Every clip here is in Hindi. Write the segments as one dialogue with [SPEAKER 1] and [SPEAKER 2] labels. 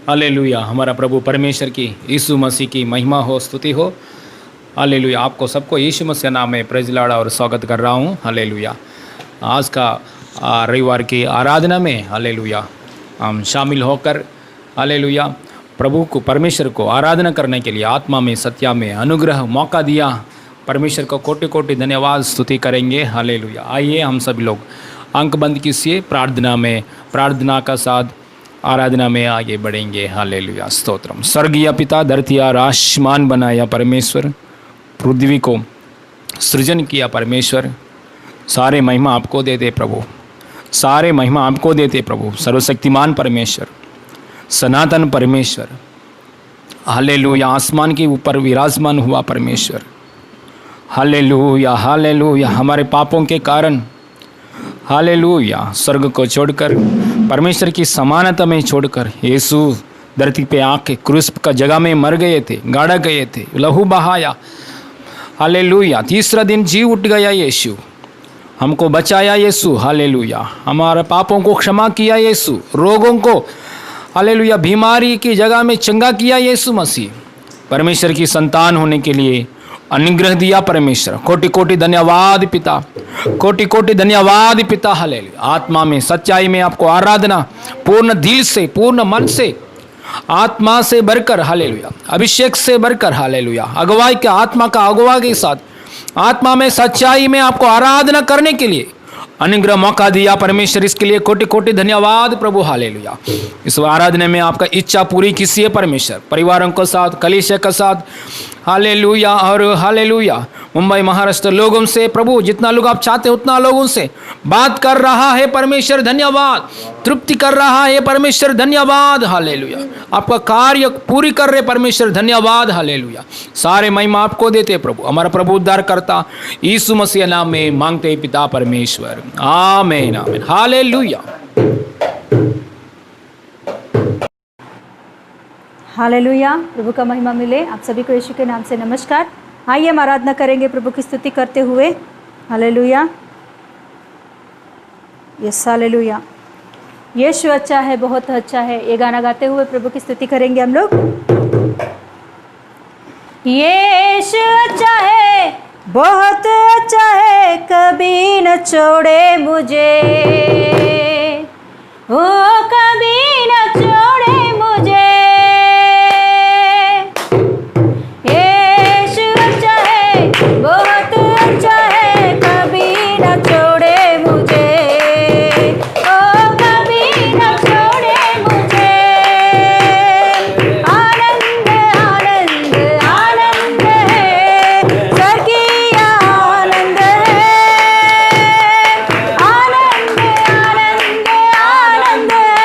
[SPEAKER 1] हालेलुया। हमारा प्रभु परमेश्वर की यीशु मसीह की महिमा हो, स्तुति हो। हालेलुया। आपको सबको यीशु मसीह नाम में प्रेज़ लॉर्ड और स्वागत कर रहा हूँ। हालेलुया। आज का रविवार की आराधना में हालेलुया हम शामिल होकर हालेलुया प्रभु को परमेश्वर को आराधना करने के लिए आत्मा में सत्या में अनुग्रह मौका दिया। परमेश्वर को कोटि कोटि धन्यवाद स्तुति करेंगे। हालेलुया। आइए हम सभी लोग आंख बंद कीजिए, प्रार्थना का साथ आराधना में आगे बढ़ेंगे। हालेलुया। स्तोत्रम। स्वर्गीय पिता, धरती और आसमान बनाया परमेश्वर, पृथ्वी को सृजन किया परमेश्वर, सारे महिमा आपको देते प्रभु, सारे महिमा आपको देते प्रभु। सर्वशक्तिमान परमेश्वर, सनातन परमेश्वर, हालेलुया। आसमान के ऊपर विराजमान हुआ परमेश्वर, हालेलुया हालेलुया। हमारे पापों के कारण हालेलुया स्वर्ग को छोड़कर परमेश्वर की समानता में छोड़कर यीशु धरती पे आके क्रूस का जगह में मर गए थे, गाड़ा गए थे, लहू बहाया। हालेलुया। तीसरा दिन जी उठ गया यीशु, हमको बचाया यीशु। हालेलुया। हमारे पापों को क्षमा किया यीशु, रोगों को हालेलुया बीमारी की जगह में चंगा किया यीशु मसीह। परमेश्वर की संतान होने के लिए अनुग्रह दिया परमेश्वर। कोटि कोटि धन्यवाद पिता, कोटि कोटि धन्यवाद पिता। हालेलुया। आत्मा में सच्चाई में आपको आराधना, पूर्ण दिल से, पूर्ण मन से, आत्मा से भरकर हालेलुया, अभिषेक से भरकर हालेलुया, अगुवाई के आत्मा का अगुवा के साथ आत्मा में सच्चाई में आपको आराधना करने के लिए अनुग्रह मौका दिया परमेश्वर। इसके लिए कोटि कोटि धन्यवाद प्रभु। हालेलुया। इस आराधना में आपका इच्छा पूरी कीजिए परमेश्वर, परिवारों के साथ, कलीसिया के साथ हालेलुया। और हालेलुया मुंबई महाराष्ट्र लोगों से प्रभु, जितना लोग आप चाहते उतना लोगों से बात कर रहा है परमेश्वर, धन्यवाद। तृप्ति कर रहा है परमेश्वर, धन्यवाद। हालेलुया। आपका कार्य पूरी कर रहे परमेश्वर, धन्यवाद। हालेलुया। सारे महिमा आपको देते प्रभु। हमारा प्रभु उद्धार करता यीशु मसीह नाम में मांगते पिता परमेश्वर, आमीन आमीन। Hallelujah
[SPEAKER 2] hallelujah. प्रभु का महिमा मिले। आप सभी को यीशु के नाम से नमस्कार। आइए हम आराधना करेंगे प्रभु की स्तुति करते हुए। हालेलुया। Yes hallelujah. यीशु अच्छा है, बहुत अच्छा है। ये गाना गाते हुए प्रभु की स्तुति करेंगे हम लोग। यीशु अच्छा है, बहुत अच्छा है, कभी न छोड़े मुझे, ओ कभी न छोड़े मुझे। यीशु अच्छा है, बहुत अच्छा है, कभी न छोड़े मुझे, ओ कभी न छोड़े मुझे। आनंद आनंद आनंद है, स्वर्गीय आनंद है। आनंद आनंद आनंद है,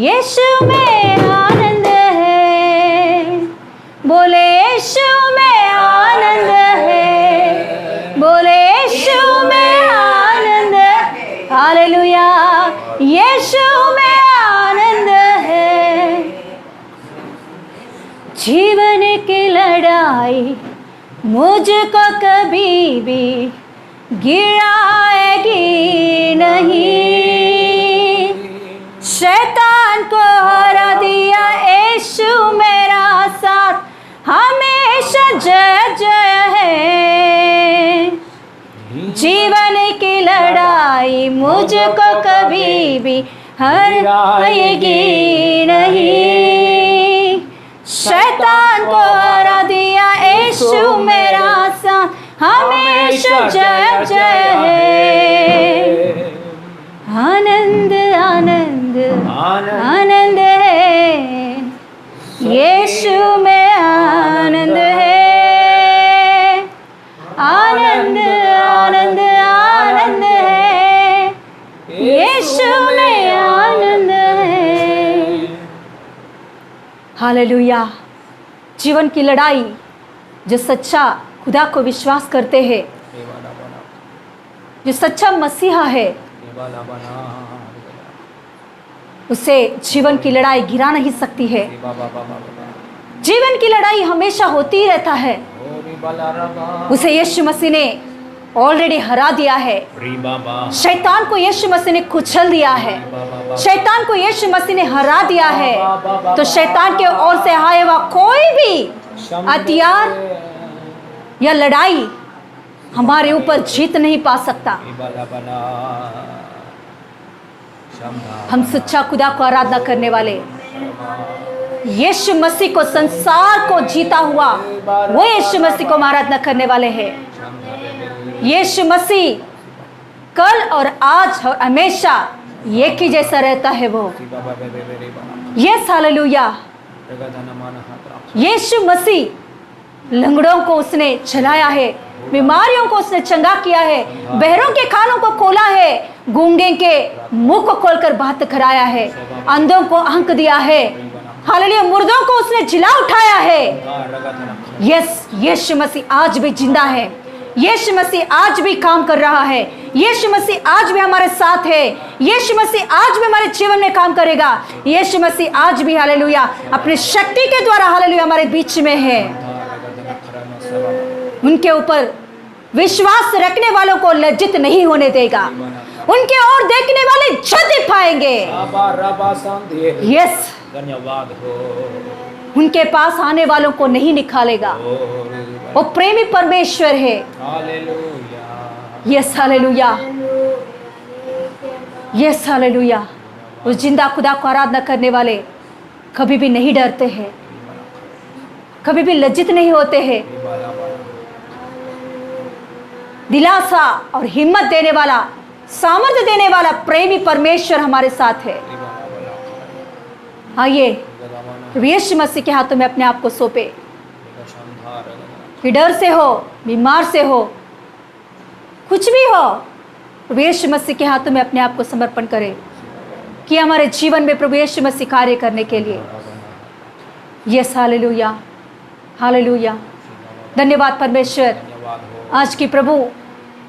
[SPEAKER 2] यीशु में आनंद है, बोले यीशु में आनंद है, बोले यीशु में आनंद है। हालेलुया, यीशु में आनंद है। जीवन की लड़ाई मुझको कभी भी गिराएगी नहीं। शैतान को हरा दिया यीशु मेरा साथ, हमेशा जय जय है। जीवन की लड़ाई मुझको कभी भी हराएगी नहीं। शैतान को हरा दिया यीशु मेरा साथ, हमेशा जय जय है। आनंद आनंद आनंद है, यीशु में आनंद है। आनंद आनंद आनंद है, यीशु में आनंद है। हालेलुया। जीवन की लड़ाई जो सच्चा खुदा को विश्वास करते हैं, जो सच्चा मसीहा है, उसे जीवन की लड़ाई गिरा नहीं सकती है। जीवन की लड़ाई हमेशा होती ही रहता है। उसे यीशु मसीह ने ऑलरेडी हरा दिया है। शैतान को यीशु मसीह ने कुचल दिया है। शैतान को यीशु मसीह ने हरा दिया है। तो शैतान के ओर से आए हुआ कोई भी हथियार या लड़ाई हमारे ऊपर जीत नहीं पा सकता। हम सच्चा खुदा को आराधना करने वाले, यीशु मसीह को, संसार को जीता हुआ वो यीशु मसीह को हम आराधना करने वाले हैं। यीशु मसीह कल और आज और हमेशा एक ही जैसा रहता है वो। Yes hallelujah. यीशु मसीह लंगड़ों को उसने चलाया है, बीमारियों को उसने चंगा किया है, बहरों के कानों को खोला है, गूंगे के मुंह को खोलकर बात कराया है, अंधों को आंख दिया है। हालेलुया। मुर्दों को उसने जिला उठाया है। यस, यीशु मसीह आज भी जिंदा है। यीशु मसीह आज भी काम कर रहा है। यीशु मसीह आज भी हमारे साथ है। यीशु मसीह आज भी हमारे जीवन में काम करेगा। यीशु मसीह आज भी हालेलुया अपनी शक्ति के द्वारा हालेलुया हमारे बीच में है। उनके ऊपर विश्वास रखने वालों को लज्जित नहीं होने देगा। उनके ओर देखने वाले जल्दी पाएंगे। यस,
[SPEAKER 1] धन्यवाद हो।
[SPEAKER 2] उनके पास आने वालों को नहीं निकालेगा। वो प्रेमी परमेश्वर है। Yes hallelujah, yes hallelujah. उस जिंदा खुदा को आराधना करने वाले कभी भी नहीं डरते हैं, कभी भी लज्जित नहीं होते हैं। दिलासा और हिम्मत देने वाला, सामर्थ्य देने वाला प्रेमी परमेश्वर हमारे साथ है। आइए यीशु मसीह के हाथों में अपने आप को सौंपे। कि डर से हो, बीमार से हो, कुछ भी हो, यीशु मसीह के हाथों में अपने आप को समर्पण करें कि हमारे जीवन में प्रभु यीशु मसीह कार्य करने के लिए। Yes hallelujah, hallelujah. धन्यवाद परमेश्वर, आज की प्रभु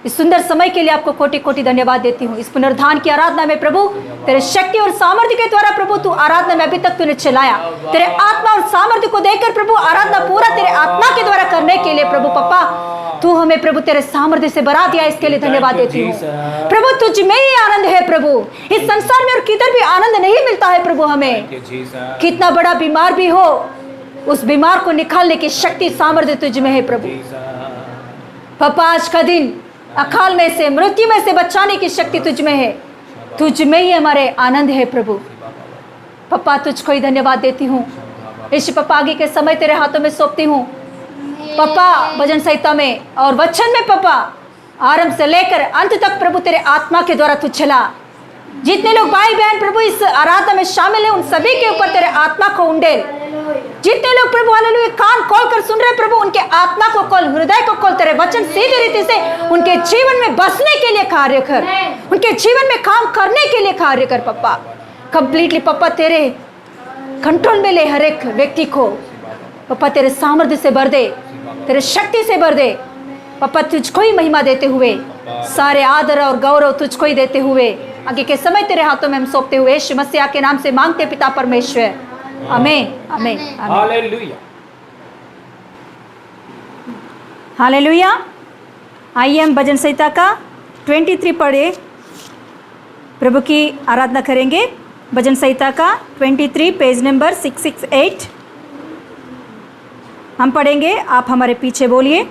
[SPEAKER 2] इस सुंदर समय के लिए आपको कोटि कोटि धन्यवाद देती हूँ। इस पुनरुत्थान की आराधना में प्रभु तेरे शक्ति और सामर्थ्य के द्वारा प्रभु तू आराधना में अभी तक तूने चलाया। तेरे आत्मा और सामर्थ्य को देकर प्रभु आराधना पूरा तेरे आत्मा के द्वारा करने के लिए प्रभु पप्पा तू हमें प्रभु तेरे सामर्थ्य से भरा दिया। इसके लिए धन्यवाद देती हूँ प्रभु। तुझ में ही आनंद है प्रभु। इस संसार में और किधर भी आनंद नहीं मिलता है प्रभु। हमें कितना बड़ा बीमार भी हो, उस बीमार को निकालने की शक्ति सामर्थ्य तुझ में है प्रभु। पापा आज का दिन अकाल में से, मृत्यु में से बचाने की शक्ति तुझ में है। तुझ में ही हमारे आनंद है प्रभु। पापा तुझको ही धन्यवाद देती हूँ। इस पापा आगे के समय तेरे हाथों में सौंपती हूँ पापा। भजन संहिता में और वचन में पापा आरंभ से लेकर अंत तक प्रभु तेरे आत्मा के द्वारा तू चला। जितने लोग भाई बहन प्रभु इस आराधना में शामिल हैं, उन सभी के ऊपर तेरे आत्मा को उंडेल। जितने लोग प्रभु हालेलुया कान खोल कर सुन रहे प्रभु, उनके आत्मा को खोल, हृदय को खोल। तेरे वचन सीधी रीति से उनके जीवन में बसने के लिए कार्य कर, उनके जीवन में काम करने के लिए कार्य कर। पप्पा कंप्लीटली पापा तेरे कंट्रोल में ले हर एक व्यक्ति को। पापा तेरे सामर्थ्य से भर दे, तेरे शक्ति से भर दे। पापा तुझको ही महिमा देते हुए, सारे आदर और गौरव तुझको ही देते हुए आगे के समय तेरे हाथों में हम सौंपते हुए यीशु मसीह के नाम से मांगते पिता परमेश्वर, आमीन आमीन आमीन।
[SPEAKER 1] हालेलुया।
[SPEAKER 2] हालेलुया। आइए हम भजन संहिता का 23 पढ़े, प्रभु की आराधना करेंगे। भजन संहिता का 23 पेज नंबर 668 हम पढ़ेंगे, आप हमारे पीछे बोलिए।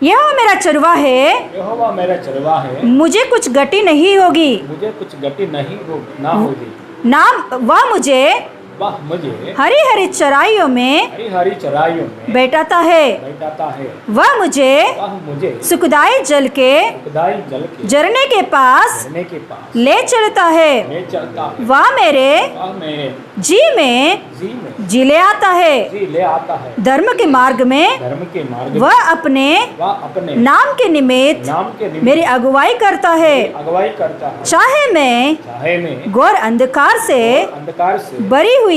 [SPEAKER 2] यहोवा मेरा चरवा है,
[SPEAKER 1] यहोवा मेरा चरवा है,
[SPEAKER 2] मुझे कुछ गति नहीं होगी,
[SPEAKER 1] मुझे कुछ गति ना होगी।
[SPEAKER 2] नाम वह मुझे
[SPEAKER 1] वह मुझे
[SPEAKER 2] हरी हरी चराइयों में
[SPEAKER 1] हरी हरी चराइयों में
[SPEAKER 2] बैठाता है। वह मुझे सुखदाई जल के झरने के पास ले चलता है। वह मेरे जी में जिले आता है। धर्म के मार्ग में वह अपने नाम के निमित्त मेरी अगुवाई करता है। चाहे मैं घोर अंधकार से भरी हुई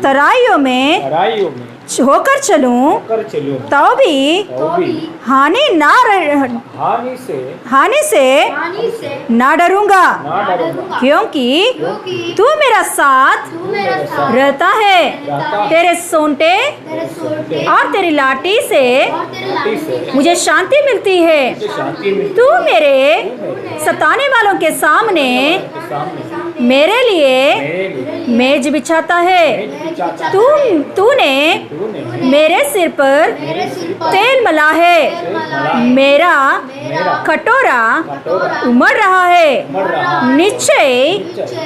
[SPEAKER 2] तराइयों में होकर चलूं तो भी हानि से ना डरूंगा, क्योंकि तू मेरा साथ रहता है। तेरे सोंटे और तेरी लाठी से मुझे शांति मिलती है। तू मेरे सताने वालों के सामने मेरे लिए मेज बिछाता है। तूने मेरे सिर पर तेल मला है। मेरा कटोरा उमड़ रहा है। निश्चय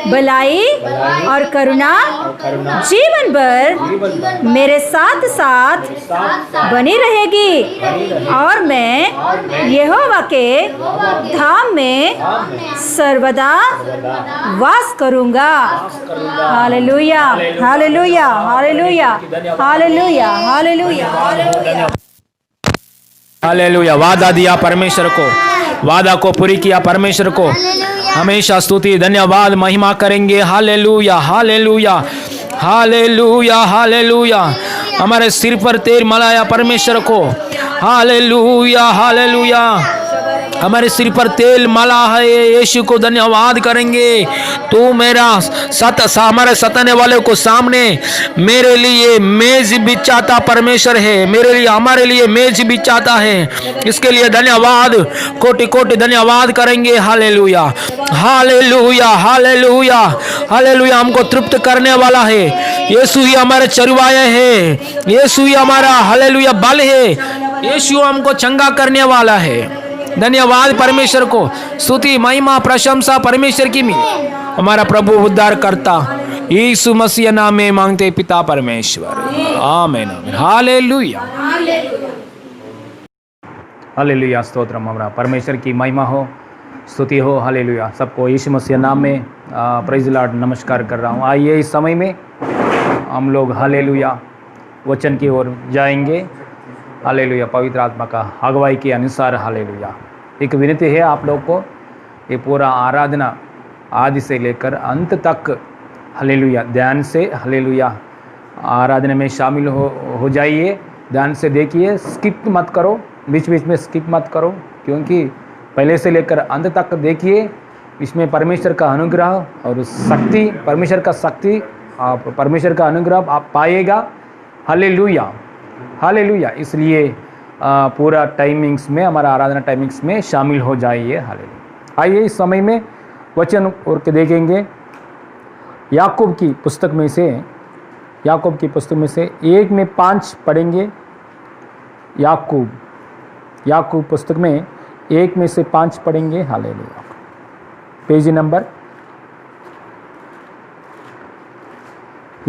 [SPEAKER 2] भलाई और करुणा जीवन भर मेरे साथ साथ बनी रहेगी, और मैं यहोवा के धाम में सर्वदा वास करूंगा। Hallelujah hallelujah hallelujah hallelujah hallelujah
[SPEAKER 1] hallelujah. वादा दिया परमेश्वर को, वादा को पूरी किया परमेश्वर को हमेशा स्तुति धन्यवाद महिमा करेंगे। Hallelujah hallelujah hallelujah hallelujah. हमारे सिर पर तेल मलाया परमेश्वर को। Hallelujah hallelujah. हमारे सिर पर तेल मला है, यीशु को धन्यवाद करेंगे। तू मेरा हमारे सताने वाले को सामने मेरे लिए मेज बिछाता परमेश्वर है। मेरे लिए हमारे लिए मेज बिछाता है। इसके लिए धन्यवाद, कोटि कोटि धन्यवाद करेंगे। Hallelujah hallelujah hallelujah hallelujah. हमको तृप्त करने वाला है यीशु ही हमारे चरवाहे है। यीशु ही हमारा हालेलुया बल है। यीशु हमको चंगा करने वाला है। धन्यवाद परमेश्वर को, स्तुति महिमा प्रशंसा परमेश्वर की मिले। हमारा प्रभु उद्धार करता यीशु मसीह नाम में मांगते पिता परमेश्वर, आमीन आमीन। Hallelujah hallelujah. स्तोत्रम हमारा परमेश्वर की महिमा हो, स्तुति हो। हालेलुया। सबको यीशु मसीह नाम में प्रेज़ लॉर्ड नमस्कार कर रहा हूँ। आइए इस समय में हम लोग हालेलुया वचन की ओर जाएंगे। हालेलुया। पवित्र आत्मा का अगुवाई के अनुसार हालेलुया। एक विनती है आप लोग को, ये पूरा आराधना आदि से लेकर अंत तक हालेलुया ध्यान से हालेलुया आराधना में शामिल हो जाइए। ध्यान से देखिए, स्किप मत करो, बीच बीच में स्किप मत करो, क्योंकि पहले से लेकर अंत तक देखिए। इसमें परमेश्वर का अनुग्रह और शक्ति, परमेश्वर का शक्ति, परमेश्वर का अनुग्रह आप पाएगा। Hallelujah hallelujah. इसलिए पूरा टाइमिंग्स में, हमारा आराधना टाइमिंग्स में शामिल हो जाइए। हालेलुया। आइए इस समय में वचन और के देखेंगे। याकूब की पुस्तक में से, याकूब की पुस्तक में से 1 में 5 पढ़ेंगे। याकूब पुस्तक में 1 में से 5 पढ़ेंगे। हालेलुया। पेज नंबर,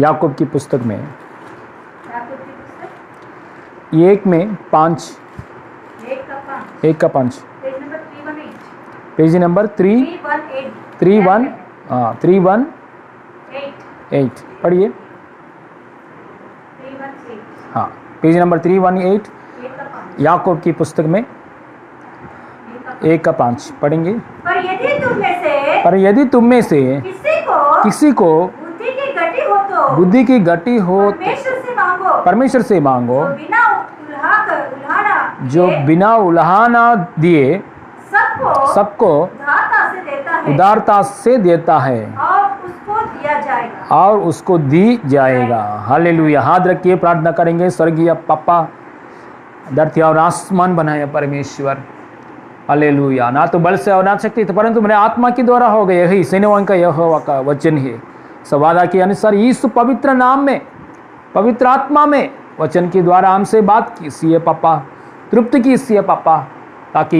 [SPEAKER 1] याकूब की पुस्तक में 1 में 5, 1 का 5, पेज नंबर 318 पढ़िए। हाँ, पेज नंबर 318 याकूब की पुस्तक में 1 का 5 पढ़ेंगे।
[SPEAKER 2] पर यदि तुम में से
[SPEAKER 1] किसी को किसी को
[SPEAKER 2] बुद्धि की गति हो तो
[SPEAKER 1] बुद्धि की गति हो तो
[SPEAKER 2] परमेश्वर से मांगो,
[SPEAKER 1] परमेश्वर से मांगो, जो
[SPEAKER 2] दिए
[SPEAKER 1] बिना उल्हाना दिए सबको
[SPEAKER 2] उदारता से देता है
[SPEAKER 1] उदारता से देता है
[SPEAKER 2] और उसको दिया जाएगा।
[SPEAKER 1] और उसको दी जाएगा। हालेलुया। हाथ रखिए, प्रार्थना करेंगे। स्वर्गीय पापा, धरती और आसमान बनाया परमेश्वर, हालेलुया। ना तो बल से और ना शक्ति तो, परंतु मेरे आत्मा के द्वारा हो गए। यही सेनाओं का यहोवा का वचन है। सवादा के अनुसार यीशु पवित्र नाम में, पवित्र आत्मा में वचन के द्वारा हमसे बात कीजिए पापा, तृप्त कीजिए पापा, ताकि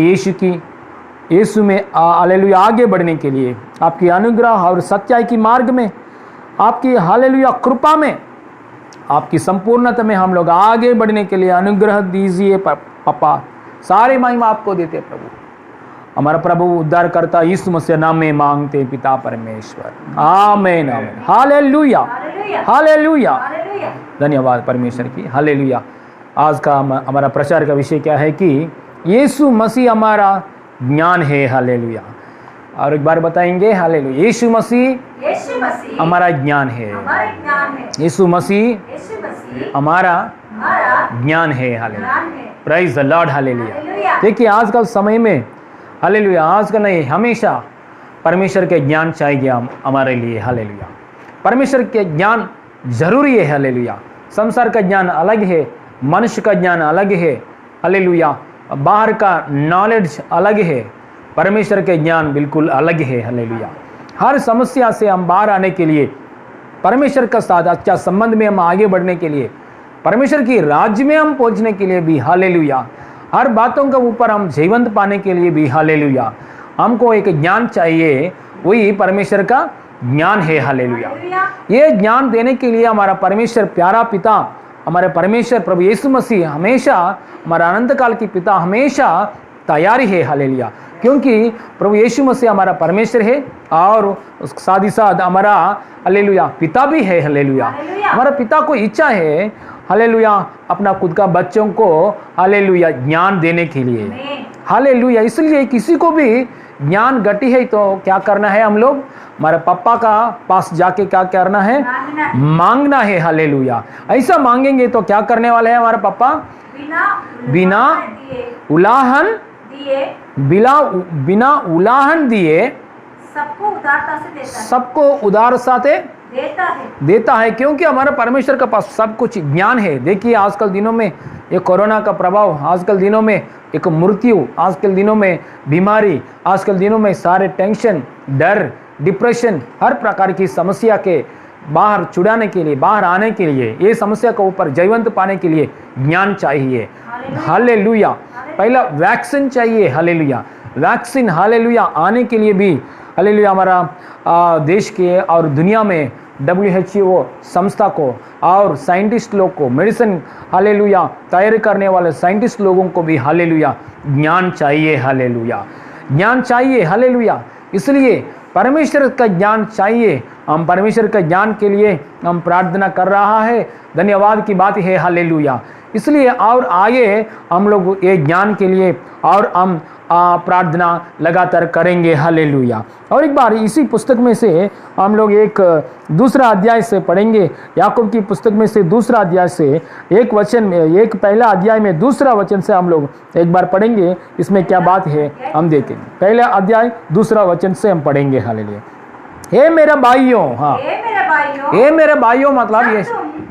[SPEAKER 1] यीशु में हालेलुया आगे बढ़ने के लिए आपकी अनुग्रह और सच्चाई की मार्ग में, आपकी हालेलुया कृपा में, आपकी संपूर्णता में हम लोग आगे बढ़ने के लिए अनुग्रह दीजिए पापा। सारे महिमा आपको देते प्रभु। हमारा प्रभु उद्धार करता यीशु मसीह नाम में मांगते पिता परमेश्वर, आमीन आमीन। Hallelujah hallelujah. धन्यवाद परमेश्वर की, हालेलुया। आज का हमारा प्रचार का विषय क्या है कि यीशु मसीह हमारा ज्ञान है, हालेलुया। और एक बार बताएंगे, हालेलुया। यीशु मसीह हमारा ज्ञान है, यीशु मसीह हमारा ज्ञान है, hallelujah. Praise the lord, hallelujah. देखिए आजकल समय में, हालेलुया, आजकल नहीं, हमेशा परमेश्वर के ज्ञान चाहिए हमारे लिए, हालेलुया। परमेश्वर के ज्ञान जरूरी है, हालेलुया। संसार का ज्ञान अलग है, मनुष्य का ज्ञान अलग है, हालेलुया। बाहर का नॉलेज अलग है, परमेश्वर के ज्ञान बिल्कुल अलग है, हालेलुया। हर समस्या से हम बाहर आने के लिए, परमेश्वर के साथ अच्छा संबंध में हम आगे बढ़ने के लिए, परमेश्वर की राज्य में हम पहुंचने के लिए भी, हालेलुया, हर बातों के ऊपर हम जीवंत पाने के लिए भी, हालेलुया, हमको एक ज्ञान चाहिए। वही परमेश्वर का ज्ञान है, हालेलुया। ये ज्ञान देने के लिए हमारा परमेश्वर प्यारा पिता, हमारे परमेश्वर प्रभु यीशु मसीह हमेशा, हमारा अनंत काल की पिता हमेशा तैयारी है, हालेलुया। क्योंकि प्रभु यीशु मसीह हमारा परमेश्वर है और उसके साथ ही साथ हमारा, हालेलुया, पिता भी है, हालेलुया। हमारा पिता को इच्छा है, हालेलुया, अपना खुद का बच्चों को, हालेलुया, ज्ञान देने के लिए, हालेलुया। इसलिए किसी को भी ज्ञान घटी है तो क्या करना है, हम लोग हमारे पापा का पास जाके क्या करना है, मांगना है, हालेलुया। ऐसा मांगेंगे तो क्या करने वाले हैं हमारे पापा, बिना उलाहन बिना उलाहन दिए सबको उदारता से देता है। क्योंकि हमारा परमेश्वर के पास सब कुछ ज्ञान है। देखिए आजकल दिनों में ये कोरोना का प्रभाव, आजकल दिनों में एक मृत्यु, आजकल दिनों में बीमारी, आजकल दिनों में सारे टेंशन, डर, डिप्रेशन, हर प्रकार की समस्या के बाहर छुड़ाने के लिए, बाहर आने के लिए, ये समस्या के ऊपर जयवंत पाने के लिए ज्ञान चाहिए, हालेलुया। पहला वैक्सीन चाहिए, हालेलुया। वैक्सीन, हालेलुया, आने के लिए भी, हालेलुया, हमारा देश के और दुनिया में WHO संस्था को और साइंटिस्ट लोग को, मेडिसिन, हालेलुया, तैयार करने वाले साइंटिस्ट लोगों को भी, हालेलुया, ज्ञान चाहिए, हालेलुया, ज्ञान चाहिए, हालेलुया। इसलिए परमेश्वर का ज्ञान चाहिए। हम परमेश्वर का ज्ञान के लिए हम प्रार्थना कर रहा है, धन्यवाद की बात है, हालेलुया। इसलिए और आगे हम लोग ये ज्ञान के लिए और हम प्रार्थना लगातार करेंगे, हालेलुया। और एक बार इसी पुस्तक में से हम लोग एक दूसरा अध्याय से पढ़ेंगे, याकूब की पुस्तक में से दूसरा अध्याय से एक वचन में, एक पहला अध्याय में दूसरा वचन से हम लोग एक बार पढ़ेंगे। इसमें क्या बात है हम देखेंगे। पहला अध्याय दूसरा वचन से हम पढ़ेंगे, हालेलुया। हे मेरे भाइयों, हाँ, हे मेरे भाइयों मतलब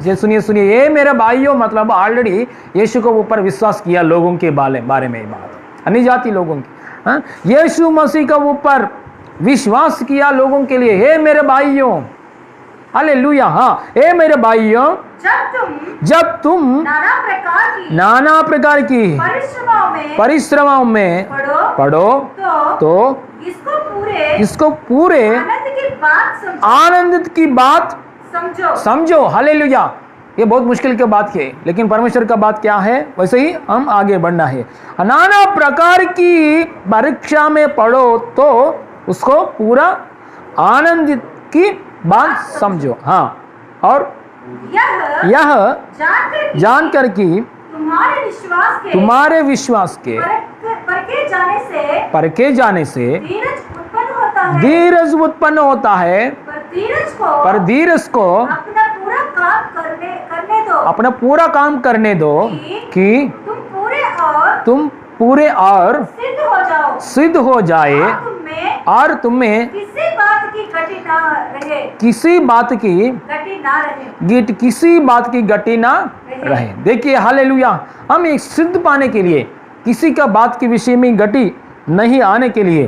[SPEAKER 1] ये सुनिए, ये मेरे भाइयों मतलब ऑलरेडी यीशु के ऊपर विश्वास किया लोगों के बारे में बात, अन्य जाति लोगों की, हाँ, यीशु मसीह के ऊपर विश्वास किया लोगों के लिए, हे मेरे भाइयों, हालेलुया, हाँ, हे मेरे भाइयों, जब तुम नाना प्रकार की परिश्रमों में पढ़ो तो इसको पूरे आनंद की बात समझो, हालेलुया। ये बहुत मुश्किल की बात है, लेकिन परमेश्वर का बात क्या है, वैसे ही हम आगे बढ़ना है। नाना प्रकार की परीक्षा में पढ़ो तो उसको पूरा आनंद की बात समझो, हाँ, और यह जानकर कि तुम्हारे विश्वास के परखे जाने से
[SPEAKER 2] होता है,
[SPEAKER 1] धीरज उत्पन्न होता है, पर धीरज को
[SPEAKER 2] अपना पूरा काम करने दो,
[SPEAKER 1] अपना पूरा काम करने दो कि तुम पूरे और सिद्ध हो जाए और तुम्हें
[SPEAKER 2] किसी बात की गति ना रहे,
[SPEAKER 1] किसी बात की गति ना रहे। देखिए हालेलुया, हम एक सिद्ध पाने के लिए, किसी का बात के विषय में गति नहीं आने के लिए,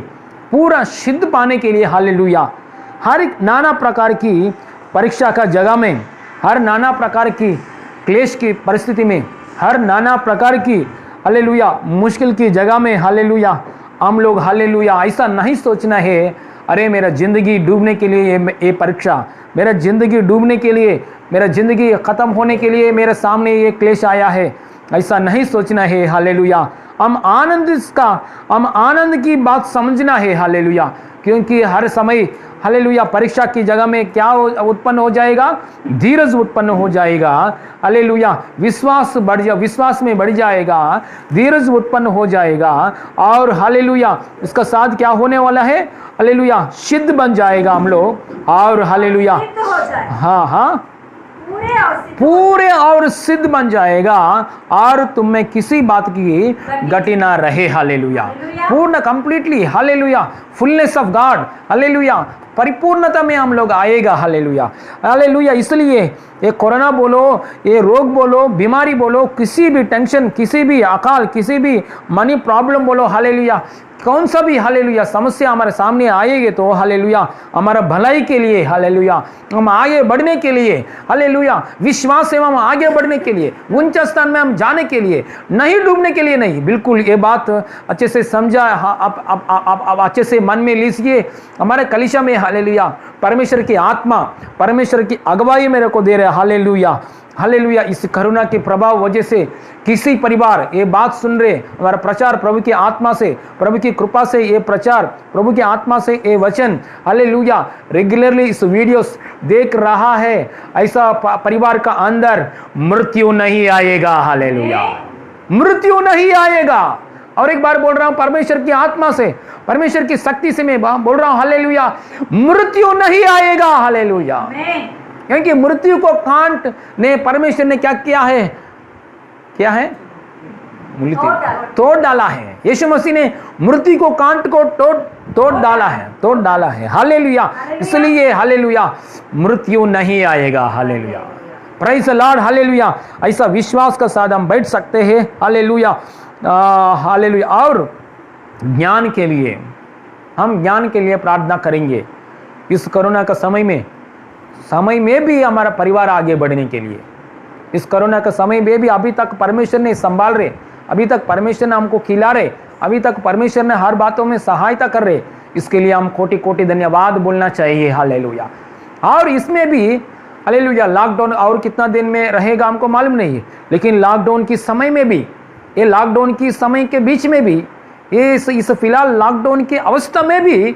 [SPEAKER 1] पूरा सिद्ध पाने के लिए हालेलुया, हर एक नाना प्रकार की परीक्षा का जगह में, हर नाना प्रकार की क्लेश की परिस्थिति में, हर नाना प्रकार की हालेलुया मुश्किल की जगह में हालेलुया, हम लोग हालेलुया ऐसा नहीं सोचना है, अरे मेरा ज़िंदगी डूबने के लिए ये परीक्षा, मेरा ज़िंदगी डूबने के लिए, मेरा ज़िंदगी ख़त्म होने के लिए मेरे सामने ये क्लेश आया है, ऐसा नहीं सोचना है हालेलुया। हम आनंद की बात समझना है हालेलुया, क्योंकि हर समय हालेलुया परीक्षा की जगह में क्या उत्पन्न हो जाएगा, धीरज उत्पन्न हो जाएगा हालेलुया, विश्वास में बढ़ जाएगा, धीरज उत्पन्न हो जाएगा और हालेलुया इसका साथ क्या होने वाला है, हालेलुया सिद्ध बन जाएगा हम लोग और हालेलुया, हाँ पूरे और सिद्ध बन जाएगा और तुम में किसी बात की गति ना रहे हालेलुया, पूर्ण completely hallelujah, fullness of God hallelujah, परिपूर्णता में हम लोग आएगा हालेलुया हालेलुया। इसलिए ये कोरोना बोलो, ये रोग बोलो, बीमारी बोलो, किसी भी टेंशन, किसी भी अकाल, किसी भी मनी प्रॉब्लम बोलो हालेलुया, कौन सा भी हालेलुया समस्या हमारे सामने आएगी तो हालेलुया हमारा भलाई के लिए हालेलुया, हम आगे बढ़ने के लिए हालेलुया, विश्वास एवं आगे बढ़ने के लिए, उच्च स्थान में हम जाने के लिए, नहीं डूबने के लिए नहीं। बिल्कुल ये बात अच्छे से समझा, आप अच्छे से मन में लीजिए। हमारे कलीसिया में हालेलुया परमेश्वर की आत्मा, परमेश्वर की अगुवाई मेरे को दे रहे हालेलुया हालेलुया। इस करुणा के प्रभाव वजह से किसी परिवार ये बात सुन रहे, हमारा प्रचार प्रभु की आत्मा से, प्रभु की कृपा से ये प्रचार, प्रभु की आत्मा से ये वचन हालेलुया रेगुलरली इस वीडियोस देख रहा है, ऐसा परिवार का अंदर मृत्यु नहीं आएगा हालेलुया, मृत्यु नहीं आएगा। और एक बार बोल रहा हूं परमेश्वर की आत्मा से, परमेश्वर की शक्ति से मैं बोल रहा हूं हालेलुया, मृत्यु नहीं आएगा हालेलुया, क्योंकि मृत्यु को कांट ने परमेश्वर ने क्या किया है, क्या है, तोड़ डाला है। यीशु मसीह ने मृत्यु को कांट को तोड़ डाला है हालेलुया। इसलिए हालेलुया मृत्यु नहीं आएगा hallelujah, praise the lord hallelujah. ऐसा विश्वास के साथ हम बैठ सकते हैं हालेलुया हालेलुया। और ज्ञान के लिए, हम ज्ञान के लिए प्रार्थना करेंगे इस कोरोना का समय में भी हमारा परिवार आगे बढ़ने के लिए। इस कोरोना का समय में भी अभी तक परमेश्वर ने संभाल रहे, अभी तक परमेश्वर ने हमको खिला रहे, अभी तक परमेश्वर ने हर बातों में सहायता कर रहे, इसके लिए हम कोटि कोटि धन्यवाद बोलना चाहिए हालेलुया। और इसमें भी हालेलुया लॉकडाउन और कितना दिन में रहेगा हमको मालूम नहीं है, लेकिन लॉकडाउन की समय में भी, ये लॉकडाउन की समय के बीच में भी, ये इस फिलहाल लॉकडाउन की अवस्था में भी,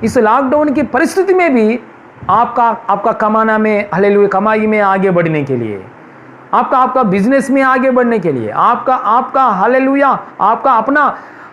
[SPEAKER 1] इस लॉकडाउन की परिस्थिति में भी आपका कमाना में हालेलुया, कमाई में आगे बढ़ने के लिए, आपका बिजनेस में आगे बढ़ने के लिए, आपका हालेलुया, आपका अपना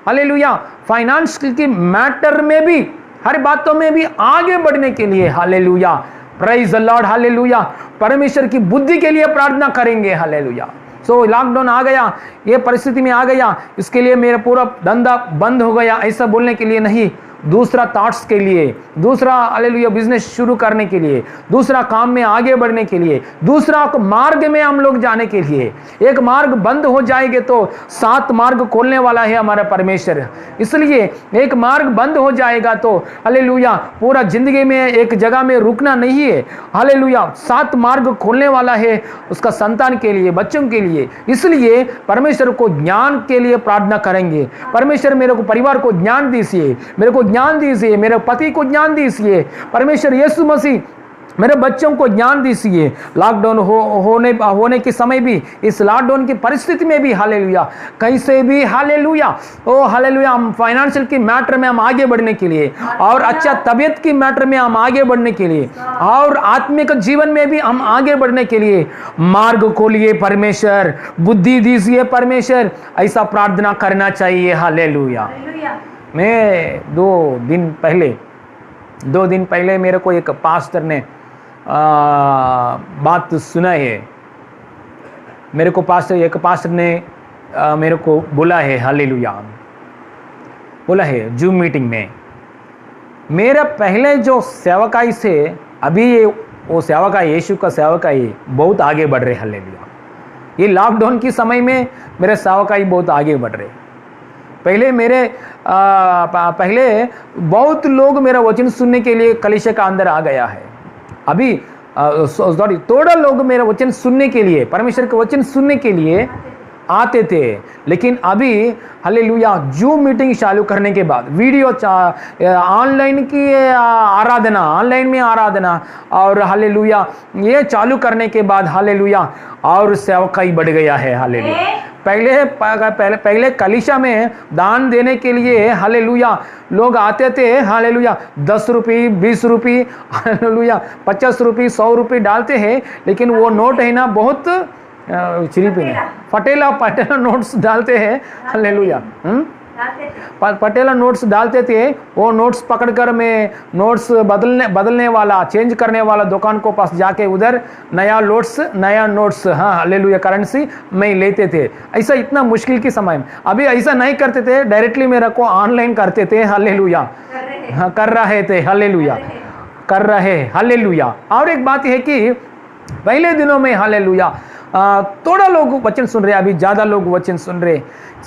[SPEAKER 1] हालेलुया फाइनेंस की मैटर में भी, हर बातों में भी आगे बढ़ने के लिए hallelujah, praise the lord hallelujah. परमेश्वर की बुद्धि के लिए प्रार्थना करेंगे हालेलुया। सो लॉकडाउन आ गया, ये परिस्थिति में आ गया, इसके लिए मेरा पूरा धंधा बंद हो गया, ऐसा बोलने के लिए नहीं, दूसरा थॉट्स के लिए, दूसरा हालेलुया बिजनेस शुरू करने के लिए, दूसरा काम में आगे बढ़ने के लिए, दूसरा मार्ग में हम लोग जाने के लिए। एक मार्ग बंद हो जाएंगे तो 7 मार्ग खोलने वाला है हमारा परमेश्वर, इसलिए एक मार्ग बंद हो जाएगा तो हालेलुया पूरा जिंदगी में एक जगह में रुकना नहीं है हालेलुया, 7 मार्ग खोलने वाला है उसका संतान के लिए, बच्चों के लिए। इसलिए परमेश्वर को ज्ञान के लिए प्रार्थना करेंगे, परमेश्वर मेरे को परिवार को ज्ञान दीजिए, मेरे को ज्ञान दीजिए, मेरे पति को ज्ञान दीजिए, परमेश्वर यीशु मसीह मेरे बच्चों को ज्ञान दीजिए। लॉकडाउन होने के समय भी, इस लॉकडाउन की परिस्थिति में भी हालेलुया कैसे भी हालेलुया ओ हालेलुया हम फाइनेंशियल की मैटर में हम आगे बढ़ने के लिए, और अच्छा तबीयत की मैटर में हम आगे बढ़ने के लिए, और आत्मिक जीवन में भी हम आगे बढ़ने के लिए मार्ग खोलिए परमेश्वर, बुद्धि दीजिए परमेश्वर, ऐसा प्रार्थना करना चाहिए हालेलुया। मैं 2 दिन पहले 2 दिन पहले मेरे को एक पास्टर ने बात सुना है। मेरे को एक पास्टर ने मेरे को बोला है, हालेलुया, बोला है जूम मीटिंग में, मेरा पहले जो सेवकाई से अभी वो सेवकाई, यीशु का सेवकाई बहुत आगे बढ़ रहे। हालेलुया, ये लॉकडाउन की समय में मेरे सेवकाई बहुत आगे बढ़ रहे। पहले बहुत लोग मेरा वचन सुनने के लिए कलीसिया का अंदर आ गया है। अभी सॉरी, थोड़ा लोग मेरा वचन सुनने के लिए, परमेश्वर का वचन सुनने के लिए आते थे, लेकिन अभी हालेलुया जूम मीटिंग चालू करने के बाद, वीडियो ऑनलाइन की आराधना, ऑनलाइन में आराधना और हालेलुया ये चालू करने के बाद हालेलुया और सेवकाई बढ़ गया है। हालेलुया, पहले कलीसिया में दान देने के लिए हालेलुया लोग आते थे। हालेलुया 10 रुपये, 20 रुपये, हालेलुया 50 रुपये, 100 रुपये डालते हैं, लेकिन वो नोट है ना बहुत पटेला नोट्स डालते हैं। हालेलुया पटेला नोट्स डालते थे। वो नोट्स पकड़कर मैं नोट्स बदलने वाला, चेंज करने वाला दुकान को पास जाके उधर नया नोट्स हाँ हालेलुया करेंसी में लेते थे। ऐसा इतना मुश्किल के समय में अभी ऐसा नहीं करते थे, डायरेक्टली मेरा को ऑनलाइन करते थे। हालेलुया हाँ कर रहे थे, हालेलुया कर रहे, हालेलुया। और एक बात है कि पहले दिनों में हालेलुया थोड़ा लोग वचन सुन रहे, अभी ज़्यादा लोग वचन सुन रहे।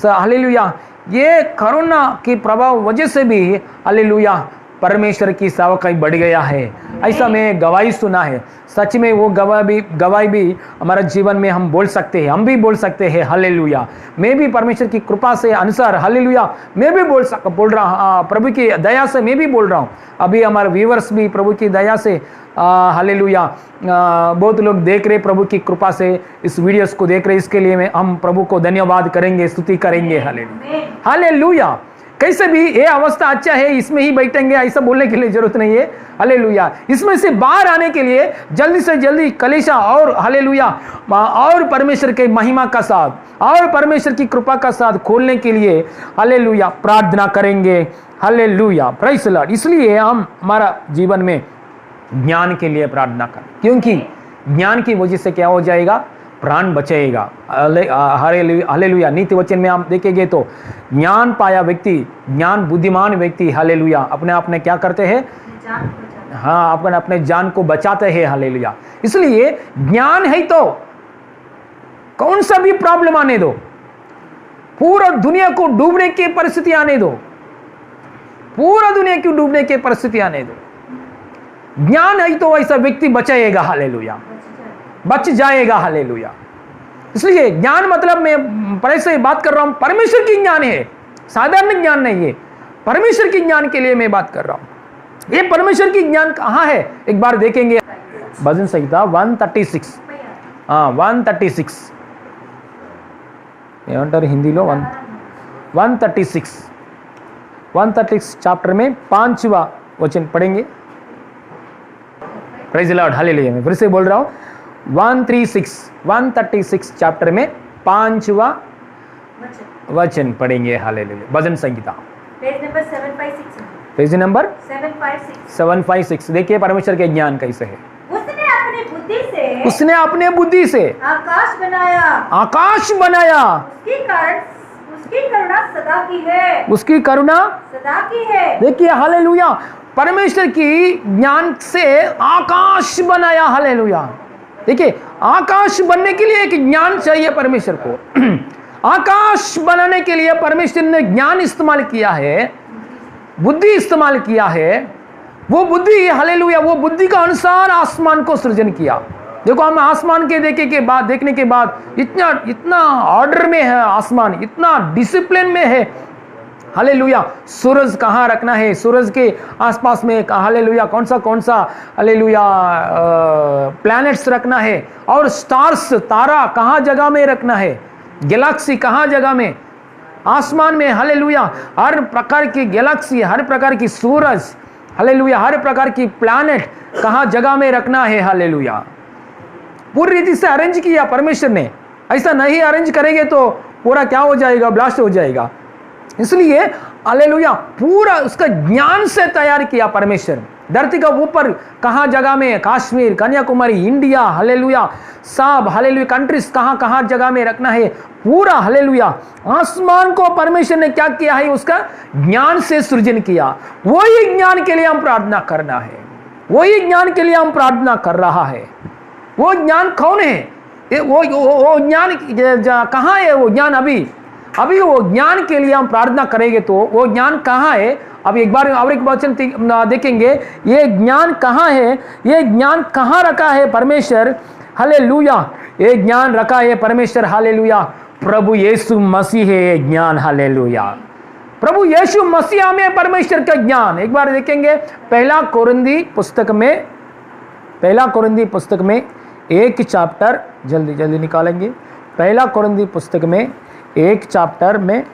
[SPEAKER 1] हालेलुया ये कोरोना के प्रभाव वजह से भी हालेलुया परमेश्वर की सेवकाई बढ़ गया है। ऐसा मैं गवाही सुना है। सच में वो गवाही भी हमारा जीवन में हम बोल सकते हैं, हम भी बोल सकते हैं। हालेलुया मैं भी परमेश्वर की कृपा से अनुसार हालेलुया मैं भी बोल रहा, प्रभु की दया से मैं भी बोल रहा हूँ। अभी हमारे व्यूवर्स भी प्रभु की दया से हालेलुया बहुत लोग देख रहे, प्रभु की कृपा से इस वीडियोस को देख रहे। इसके लिए हम प्रभु को धन्यवाद करेंगे, स्तुति करेंगे। Hallelujah hallelujah. कैसे भी ये अवस्था अच्छा है, इसमें ही बैठेंगे ऐसा बोलने के लिए जरूरत नहीं है। हालेलुया इसमें से बाहर आने के लिए जल्दी से जल्दी कलीसिया और हालेलुया और परमेश्वर के महिमा का साथ और परमेश्वर की कृपा का साथ खोलने के लिए हालेलुया प्रार्थना करेंगे। Hallelujah praise the Lord. इसलिए हम हमारा जीवन में ज्ञान के लिए प्रार्थना करें, क्योंकि ज्ञान की वजह से क्या हो जाएगा, प्राण बचेगा। हालेलुया नीति वचन में आप देखेंगे तो ज्ञान पाया व्यक्ति, ज्ञान बुद्धिमान व्यक्ति हालेलुया अपने आप में क्या करते हैं, हाँ अपने जान को बचाते हैं। हालेलुया इसलिए ज्ञान है तो कौन सा भी प्रॉब्लम आने दो, पूरा दुनिया को डूबने की परिस्थिति आने दो, पूरा दुनिया की डूबने की परिस्थिति आने दो, ज्ञान है तो ऐसा व्यक्ति बचाएगा। हालेलुया बच जाएगा। हालेलुया इसलिए ज्ञान मतलब मैं पहले से बात कर रहा हूं, परमेश्वर की ज्ञान है, साधारण ज्ञान नहीं है। परमेश्वर की ज्ञान के लिए मैं बात कर रहा हूं। ये परमेश्वर की ज्ञान कहां है, एक बार देखेंगे। भजन संहिता 136 136 ఏమంటారు హిందీలో 136 चैप्टर में 5वां वचन पढ़ेंगे। Praise the lord hallelujah. मैं फिर से बोल रहा हूं 136 चैप्टर में 5वां वचन पढ़ेंगे। हालेलुया भजन संहिता पेज नंबर 756। देखिए परमेश्वर के ज्ञान कैसे है। उसने अपने बुद्धि से आकाश बनाया।
[SPEAKER 2] उसकी करुणा सदा की है।
[SPEAKER 1] उसकी करुणा
[SPEAKER 2] सदा की है।
[SPEAKER 1] देखिए हालेलुया परमेश्वर की ज्ञान से आकाश बनाया। हालेलुया देखिए आकाश बनने के लिए एक ज्ञान चाहिए परमेश्वर को। आकाश बनाने के लिए परमेश्वर ने ज्ञान इस्तेमाल किया है, बुद्धि इस्तेमाल किया है। वो बुद्धि हालेलुया वो बुद्धि का अनुसार आसमान को सृजन किया। देखो हम आसमान के देखने के बाद इतना ऑर्डर में है आसमान, इतना डिसिप्लिन में है। हालेलुया सूरज कहाँ रखना है, सूरज के आसपास में हालेलुया कौन सा हालेलुया प्लैनेट्स रखना है, और स्टार्स तारा कहाँ जगह में रखना है, गैलेक्सी कहाँ जगह में, आसमान में हालेलुया हर प्रकार की गैलेक्सी, हर प्रकार की सूरज हालेलुया हर प्रकार की प्लैनेट कहाँ जगह में रखना है। हालेलुया पूरी रीति से अरेंज किया परमेश्वर ने। ऐसा नहीं अरेंज करेंगे तो पूरा क्या हो जाएगा, ब्लास्ट हो जाएगा। इसलिए हालेलुया पूरा उसका ज्ञान से तैयार किया परमेश्वर। धरती का ऊपर कहाँ जगह में, कश्मीर, कन्याकुमारी, इंडिया, हालेलुया, सब हालेलुया कंट्रीज कहाँ कहाँ जगह में रखना है पूरा, हालेलुया। आसमान को परमेश्वर ने क्या किया है, उसका ज्ञान से सृजन किया। वही ज्ञान के लिए हम प्रार्थना करना है, वही ज्ञान के लिए हम प्रार्थना कर रहा है। वो ज्ञान कौन है? वो ज्ञान कहाँ है? वो ज्ञान अभी वो ज्ञान के लिए हम प्रार्थना करेंगे तो वो ज्ञान कहाँ है? अब एक बार और एक वचन देखेंगे, ये ज्ञान कहाँ है, ये ज्ञान कहाँ रखा है परमेश्वर, हालेलुया। ये ज्ञान रखा है परमेश्वर, हालेलुया, प्रभु यीशु मसीह है ये ज्ञान, हालेलुया। प्रभु यीशु मसीह में परमेश्वर का ज्ञान। एक बार देखेंगे पहला कोरिन्थी पुस्तक में एक चैप्टर, जल्दी जल्दी निकालेंगे। पहला कोरिन्थी पुस्तक में एक चैप्टर में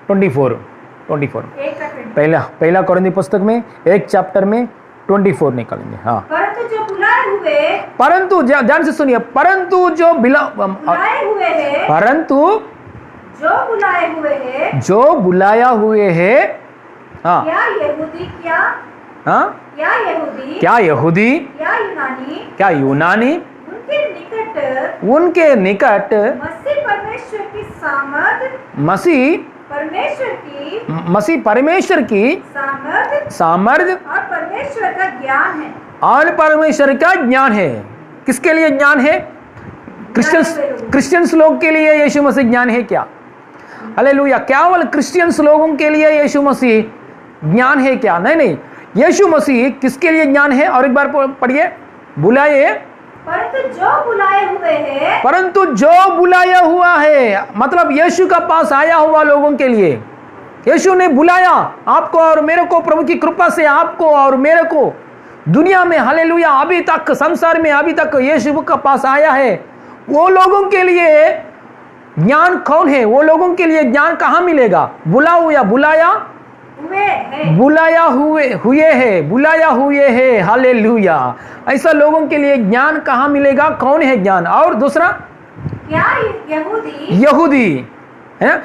[SPEAKER 1] 24 पहला कोरिन्थी पुस्तक में एक चैप्टर में 24 निकालेंगे। हाँ,
[SPEAKER 2] परंतु जो बुलाए हुए,
[SPEAKER 1] परंतु ध्यान से सुनिए, परंतु जो
[SPEAKER 2] बुलाए हुए हैं,
[SPEAKER 1] परंतु जो बुलाया हुए है, हाँ,
[SPEAKER 2] क्या यहूदी,
[SPEAKER 1] हाँ, क्या यहूदी, क्या यूनानी, उनके निकट मसीह परमेश्वर की सामर्थ और परमेश्वर का ज्ञान है। किसके लिए ज्ञान है? क्रिश्चियंस लोग के लिए यीशु मसीह ज्ञान है क्या? हालेलुया। केवल क्रिश्चियंस लोगों के लिए यीशु मसीह ज्ञान है क्या? नहीं, यीशु मसीह किसके लिए ज्ञान है? और एक बार पढ़िए, बुलाए, परंतु जो बुलाया हुआ है, मतलब यीशु का पास आया हुआ लोगों के लिए। यीशु ने बुलाया आपको और मेरे को, प्रभु की कृपा से आपको और मेरे को दुनिया में, हालेलुया, अभी तक संसार में अभी तक यीशु का पास आया है। वो लोगों के लिए ज्ञान कौन है? वो लोगों के लिए ज्ञान कहाँ मिलेगा? बुलाया हुए है, हालेलुया। ऐसा लोगों के लिए ज्ञान कहाँ मिलेगा? कौन है ज्ञान? और दूसरा
[SPEAKER 2] क्या
[SPEAKER 1] यहूदी है,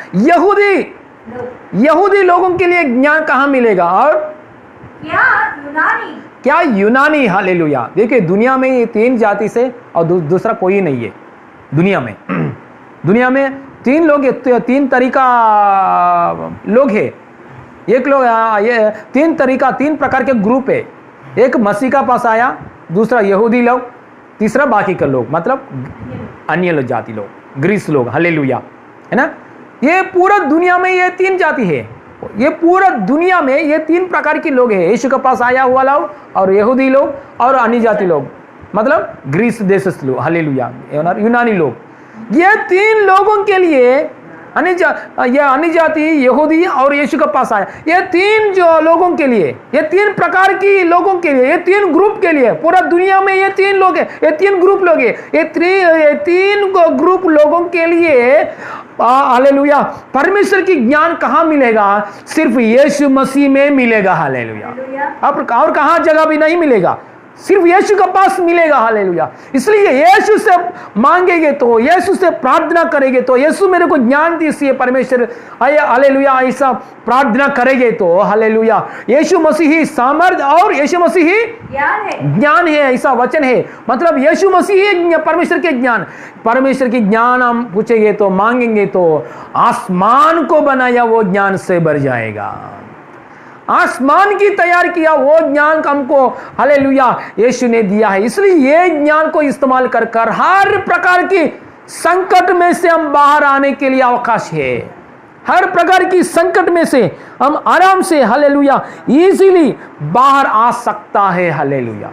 [SPEAKER 1] यहूदी लोगों के लिए ज्ञान कहाँ मिलेगा? और क्या यूनानी, हालेलुया। देखिए दुनिया में ये 3 जाति से और दूसरा कोई नहीं है दुनिया में। दुनिया में 3 लोग, 3 तरीका लोग है। एक लोग, ये 3 प्रकार के ग्रुप है। एक मसीह का पास आया, दूसरा यहूदी लोग, तीसरा बाकी के लोग, मतलब अन्य जाति लोग, ग्रीस लोग, हालेलुया, है ना। ये पूरा दुनिया में ये 3 जाति है। ये पूरा दुनिया में ये 3 प्रकार के लोग हैं। यीशु के पास आया हुआ लोग और यहूदी लोग और अन्य जाति लोग, मतलब ग्रीस देश लोग, हालेलुया, यूनानी लोग। ये 3 लोगों के लिए अन्य जाति, यहूदी और यीशु के पास आया। ये 3 जो लोगों के लिए, ये 3 प्रकार की लोगों के लिए, ये 3 ग्रुप के लिए, पूरा दुनिया में ये 3 लोग हैं, ये 3 ग्रुप लोग हैं। ये 3 ग्रुप लोगों के लिए, हालेलुया, परमेश्वर की ज्ञान कहाँ मिलेगा? सिर्फ यीशु मसीह में मिलेगा, हालेलुया। और कहाँ जगह भी नहीं मिलेगा, सिर्फ यीशु के पास मिलेगा, हालेलुया। इसलिए यीशु से मांगेंगे तो, यीशु से प्रार्थना करेंगे तो, यीशु मेरे को ज्ञान दीजिए परमेश्वर, हालेलुया, ऐसा प्रार्थना करेंगे तो, हालेलुया, यीशु मसीह ही सामर्थ और यीशु मसीह ही ज्ञान है, ऐसा वचन है। मतलब यीशु मसीह ही परमेश्वर के ज्ञान, परमेश्वर की ज्ञान हम पूछेंगे तो, मांगेंगे तो, आसमान को बनाया वो ज्ञान से भर जाएगा। आसमान की तैयार किया वो ज्ञान हमको, हालेलुया, यीशु ने दिया है। इसलिए ये ज्ञान को इस्तेमाल कर हर प्रकार की संकट में से हम बाहर आने के लिए अवकाश है। हर प्रकार की संकट में से हम आराम से, हालेलुया, इजीली बाहर आ सकता है, हालेलुया,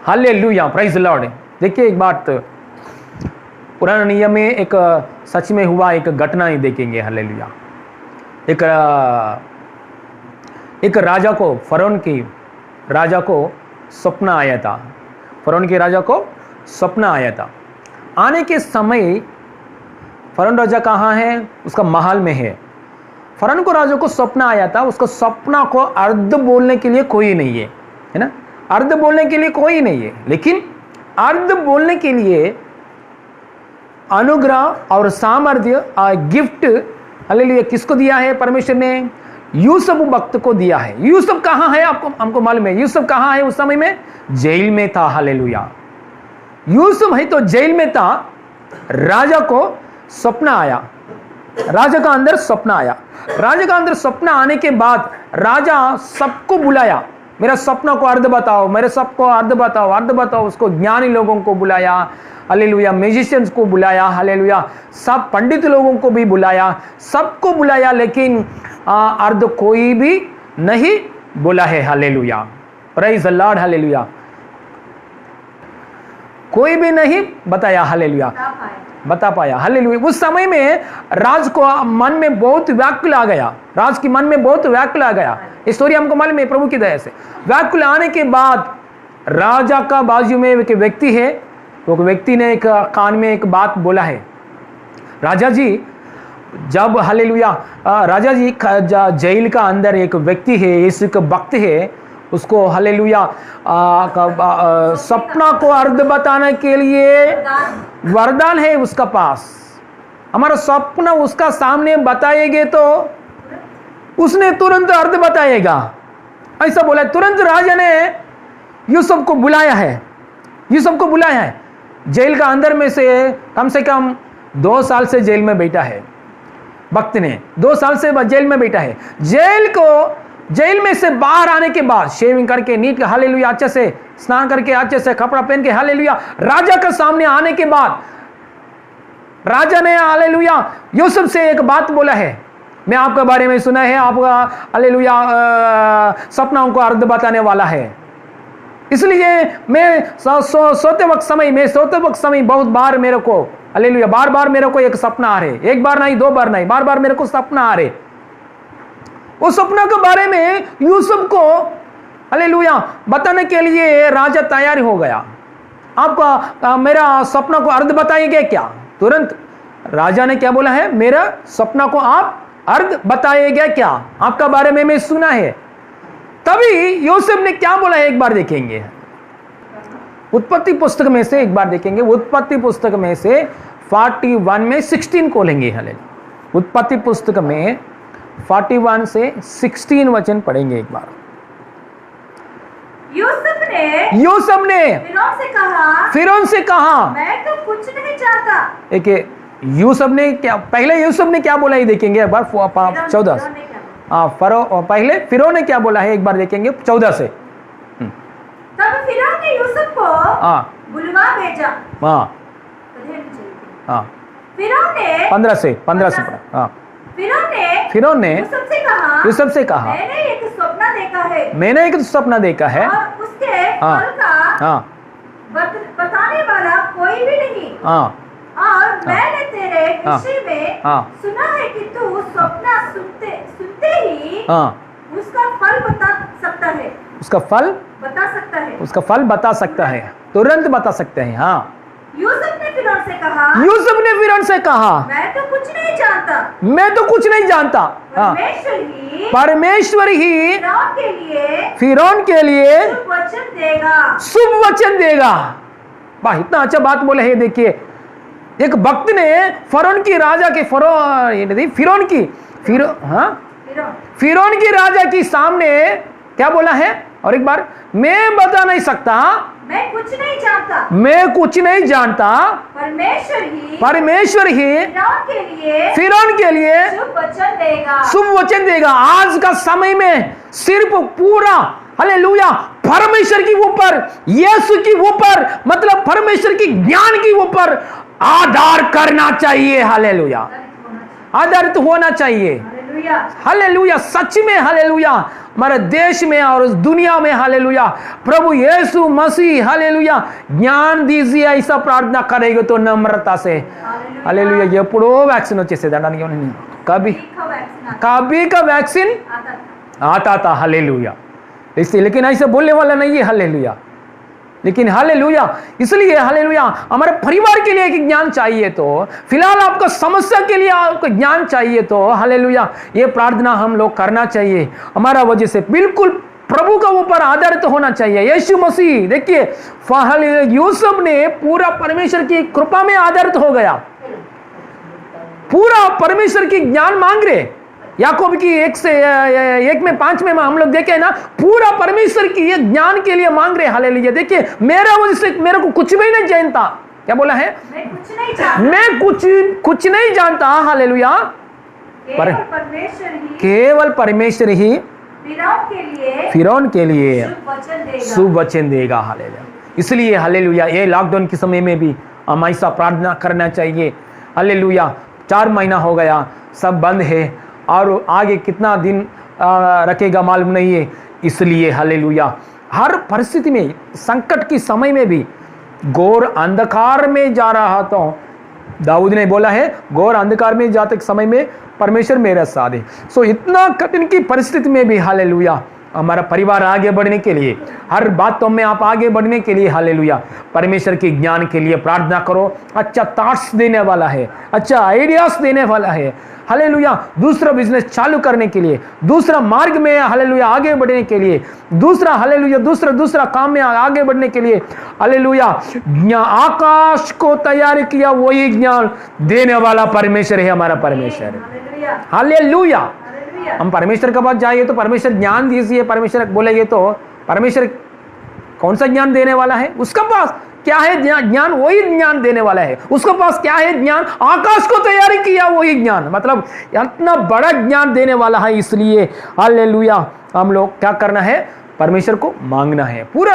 [SPEAKER 1] हालेलुया, प्रेज लॉर्ड। देखिए एक बात, पुराने नियम में एक सच में हुआ एक घटना ही देखेंगे, हालेलुया। एक राजा को, फरोन की राजा को सपना आया था। फरोन के राजा को सपना आया था। आने के समय फरोन राजा कहाँ है? उसका महल में है। फरोन को राजा को सपना आया था। उसको सपना को अर्थ बोलने के लिए कोई नहीं है ना, अर्थ बोलने के लिए कोई नहीं है। लेकिन अर्थ बोलने के लिए अनुग्रह और सामर्थ्य गिफ्ट हालेलुया किसको दिया है? परमेश्वर ने यूसुफ भक्त को दिया है। यूसुफ कहाँ है? आपको हमको मालूम है यूसुफ कहाँ है उस समय में? जेल में था। हालेलुया। यूसुफ है तो जेल में था। राजा को सपना आया, राजा का अंदर सपना आया। राजा का अंदर सपना आने के बाद राजा सबको बुलाया, मेरा सपना को अर्थ बताओ, मेरे सबको अर्थ बताओ, अर्थ बताओ। उसको ज्ञानी लोगों को बुलाया, हालेलुया, म्यूजिशियंस को बुलाया, हालेलुया, सब पंडित लोगों को भी बुलाया, सबको बुलाया, लेकिन अर्थ कोई भी नहीं बोला है। Hallelujah, praise the lord, hallelujah, कोई भी नहीं बताया। हालेलुया, बता पाया। हालेलुया। उस समय में राज को मन में बहुत व्याकुल आ गया, राज की मन में बहुत व्याकुल आ गया। स्टोरी हमको मालूम है प्रभु की दया से। व्याकुल आने के बाद राजा का बाजू में एक व्यक्ति है, तो व्यक्ति ने एक कान में एक बात बोला है, राजा जी जब हालेलुया राजा जी जेल का अंदर एक व्यक्ति है, एक भक्त है, उसको हालेलुया सपना को अर्थ बताने के लिए वरदान है उसका पास। हमारा सपना उसका सामने बताएंगे तो उसने तुरंत अर्थ बताएगा, ऐसा बोला। तुरंत राजा ने यूसुफ को बुलाया है, यूसुफ को बुलाया है। जेल का अंदर में से कम 2 साल से जेल में बैठा है, भक्त ने 2 साल से जेल में बैठा है। जेल में से बाहर आने के बाद शेविंग करके नीट हालेलुया अच्छे से स्नान करके अच्छे से कपड़ा पहन के हालेलुया राजा के सामने आने के बाद राजा ने हालेलुया यूसुफ से एक बात बोला है, मैं आपके बारे में सुना है, आपका हालेलुया सपनाओं को अर्थ बताने वाला है, इसलिए मैं सोते वक्त समय बहुत बार मेरे को हालेलुया बार मेरे को एक सपना आ रहे, एक बार नहीं 2 बार नहीं, बार मेरे को सपना आ रहे। उस सपना के बारे में यूसुफ को हालेलुया बताने के लिए राजा तैयार हो गया। आपका मेरा सपना को अर्थ बताएंगे क्या? तुरंत राजा ने क्या बोला है, मेरा सपना को आप अर्थ बताएगा क्या? आपका बारे में मैं सुना है। तभी यूसुफ ने क्या बोला है एक बार देखेंगे, उत्पत्ति पुस्तक में से एक बार देखेंगे। उत्पत्ति पुस्तक में से 41 में 16 खोलेंगे। हालेलुया, उत्पत्ति पुस्तक में 41 से 16 वचन पढ़ेंगे एक बार। यूसुफ ने फिरौन से कहा
[SPEAKER 2] मैं तो कुछ नहीं चाहता।
[SPEAKER 1] एक यूसुफ ने क्या, पहले यूसुफ ने क्या बोला है देखेंगे एक बार 14 से। पहले फिरौन ने क्या बोला है एक बार देखेंगे 14 से।
[SPEAKER 2] तब फिरौन ने यूसुफ को बुलवा भेजा। फिरौन ने 15 से पढ़ा। फिरौन ने यूसुफ से कहा मैंने एक सपना देखा है और उसके फल का बताने वाला कोई भी नहीं। और मैंने तेरे विषय में सुना है कि तू सपना सुनते ही उसका फल बता सकता है।
[SPEAKER 1] उसका फल बता सकता है, तुरंत बता सकते हैं। हाँ,
[SPEAKER 2] यूसुफ ने फिरौन से कहा मैं तो कुछ नहीं जानता।
[SPEAKER 1] परमेश्वर ही फिरौन के लिए शुभ वचन देगा। वाह, इतना अच्छा बात बोले है। देखिए, एक भक्त ने फिरौन की राजा के फिरौन की राजा की सामने क्या बोला है? और एक बार, मैं बता नहीं सकता, मैं कुछ नहीं जानता। परमेश्वर ही फिरौन के लिए शुभ वचन देगा। आज का समय में सिर्फ पूरा हालेलुया परमेश्वर की ऊपर, यीशु की ऊपर, मतलब परमेश्वर की ज्ञान की ऊपर आधार करना चाहिए। हालेलुया, आधारित होना चाहिए। हालेलुया, सच में हालेलुया हमारे देश में और उस दुनिया में हालेलुया प्रभु यीशु मसीह हालेलुया ज्ञान दीजिए, ऐसा प्रार्थना करेंगे तो नम्रता से हालेलुया। ఎప్పుడో वैक्सीन వచ్చేసేదానికి कभी का वैक्सीन आता था। हालेलुया, इसलिए लेकिन ऐसे बोलने वाला नहीं है। हालेलुया, लेकिन हालेलुया इसलिए हालेलुया हमारे परिवार के लिए एक ज्ञान चाहिए, तो फिलहाल आपको समस्या के लिए आपको ज्ञान चाहिए, तो हालेलुया ये प्रार्थना हम लोग करना चाहिए। हमारा वजह से बिल्कुल प्रभु का ऊपर आधारित होना चाहिए। यीशु मसीह देखिए यूसुफ ने पूरा परमेश्वर की कृपा में आधारित हो गया। पूरा परमेश्वर की ज्ञान मांग रहे। याकूब की 1:5 में हम लोग देखे ना, पूरा परमेश्वर की ये ज्ञान के लिए मांग रहे। हालेलुया। देखिए, मेरे को कुछ भी नहीं जानता। क्या बोला है? मैं कुछ नहीं जानता। हालेलुया। केवल परमेश्वर ही फिरौन के लिए शुभ वचन देगा। हालेलुया। इसलिए हालेलुया, ये लॉकडाउन के समय में भी हम ऐसा प्रार्थना करना चाहिए। हालेलुया। 4 महीना हो गया, सब बंद है और आगे कितना दिन रखेगा मालूम नहीं है। इसलिए हालेलुया, हर परिस्थिति में, संकट के समय में भी घोर अंधकार में जा रहा तो दाऊद ने बोला है, घोर अंधकार में जाते समय में परमेश्वर मेरा साथ है। सो इतना कठिन की परिस्थिति में भी हालेलुया, हमारा परिवार आगे बढ़ने के लिए, हर बातों में आप आगे बढ़ने के लिए हालेलुया, परमेश्वर के ज्ञान के लिए प्रार्थना करो। अच्छा थॉट्स देने वाला है, अच्छा आइडियाज देने वाला है। हालेलुया। दूसरा बिजनेस चालू करने के लिए, दूसरा मार्ग में हालेलुया आगे बढ़ने के लिए, दूसरा हालेलुया दूसरा काम में आगे बढ़ने के लिए हालेलुया, आकाश को तैयार किया वही ज्ञान देने वाला परमेश्वर है, हमारा परमेश्वर है। हालेलुया। हम परमेश्वर के पास जाइए तो परमेश्वर ज्ञान दीजिए, परमेश्वर बोलेंगे तो परमेश्वर कौन सा ज्ञान देने वाला है? उसका पास क्या है ज्ञान, वही ज्ञान देने वाला है। उसके पास क्या है ज्ञान? आकाश को तैयारी किया वही ज्ञान, मतलब इतना बड़ा ज्ञान देने वाला है। इसलिए हालेलुया, हम लोग क्या करना है? परमेश्वर को मांगना है। पूरा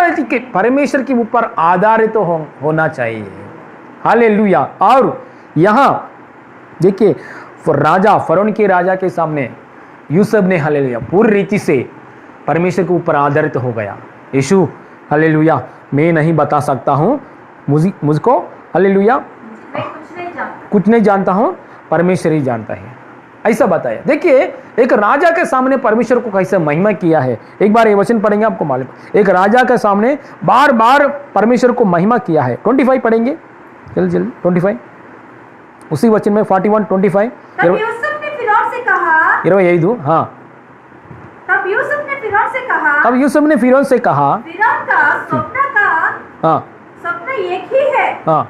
[SPEAKER 1] परमेश्वर के ऊपर आधारित तो होना चाहिए। हालेलुया। और यहाँ देखिए, राजा फरोन के राजा के सामने यूसुफ ने हालेलुया पूरी रीति से परमेश्वर के ऊपर आधारित हो गया। यीशु हालेलुया, मैं नहीं बता सकता हूँ, मुझको हालेलुया कुछ नहीं जानता हूँ, परमेश्वर ही जानता है, ऐसा बताया। देखिए, एक राजा के सामने परमेश्वर को कैसे महिमा किया है। एक बार ये वचन पढ़ेंगे, आपको मालूम, एक राजा के सामने बार बार परमेश्वर को महिमा किया है। 25 पढ़ेंगे, जल्दी 25, उसी वचन में 41, 25।
[SPEAKER 2] तब यूसुफ ने फिरौन से कहा,
[SPEAKER 1] 25, हाँ।
[SPEAKER 2] तब यूसुफ ने फिरौन से कहा,
[SPEAKER 1] फिरौन का
[SPEAKER 2] स्वप्न का
[SPEAKER 1] हाँ,
[SPEAKER 2] स्वप्न एक ही है।
[SPEAKER 1] हाँ।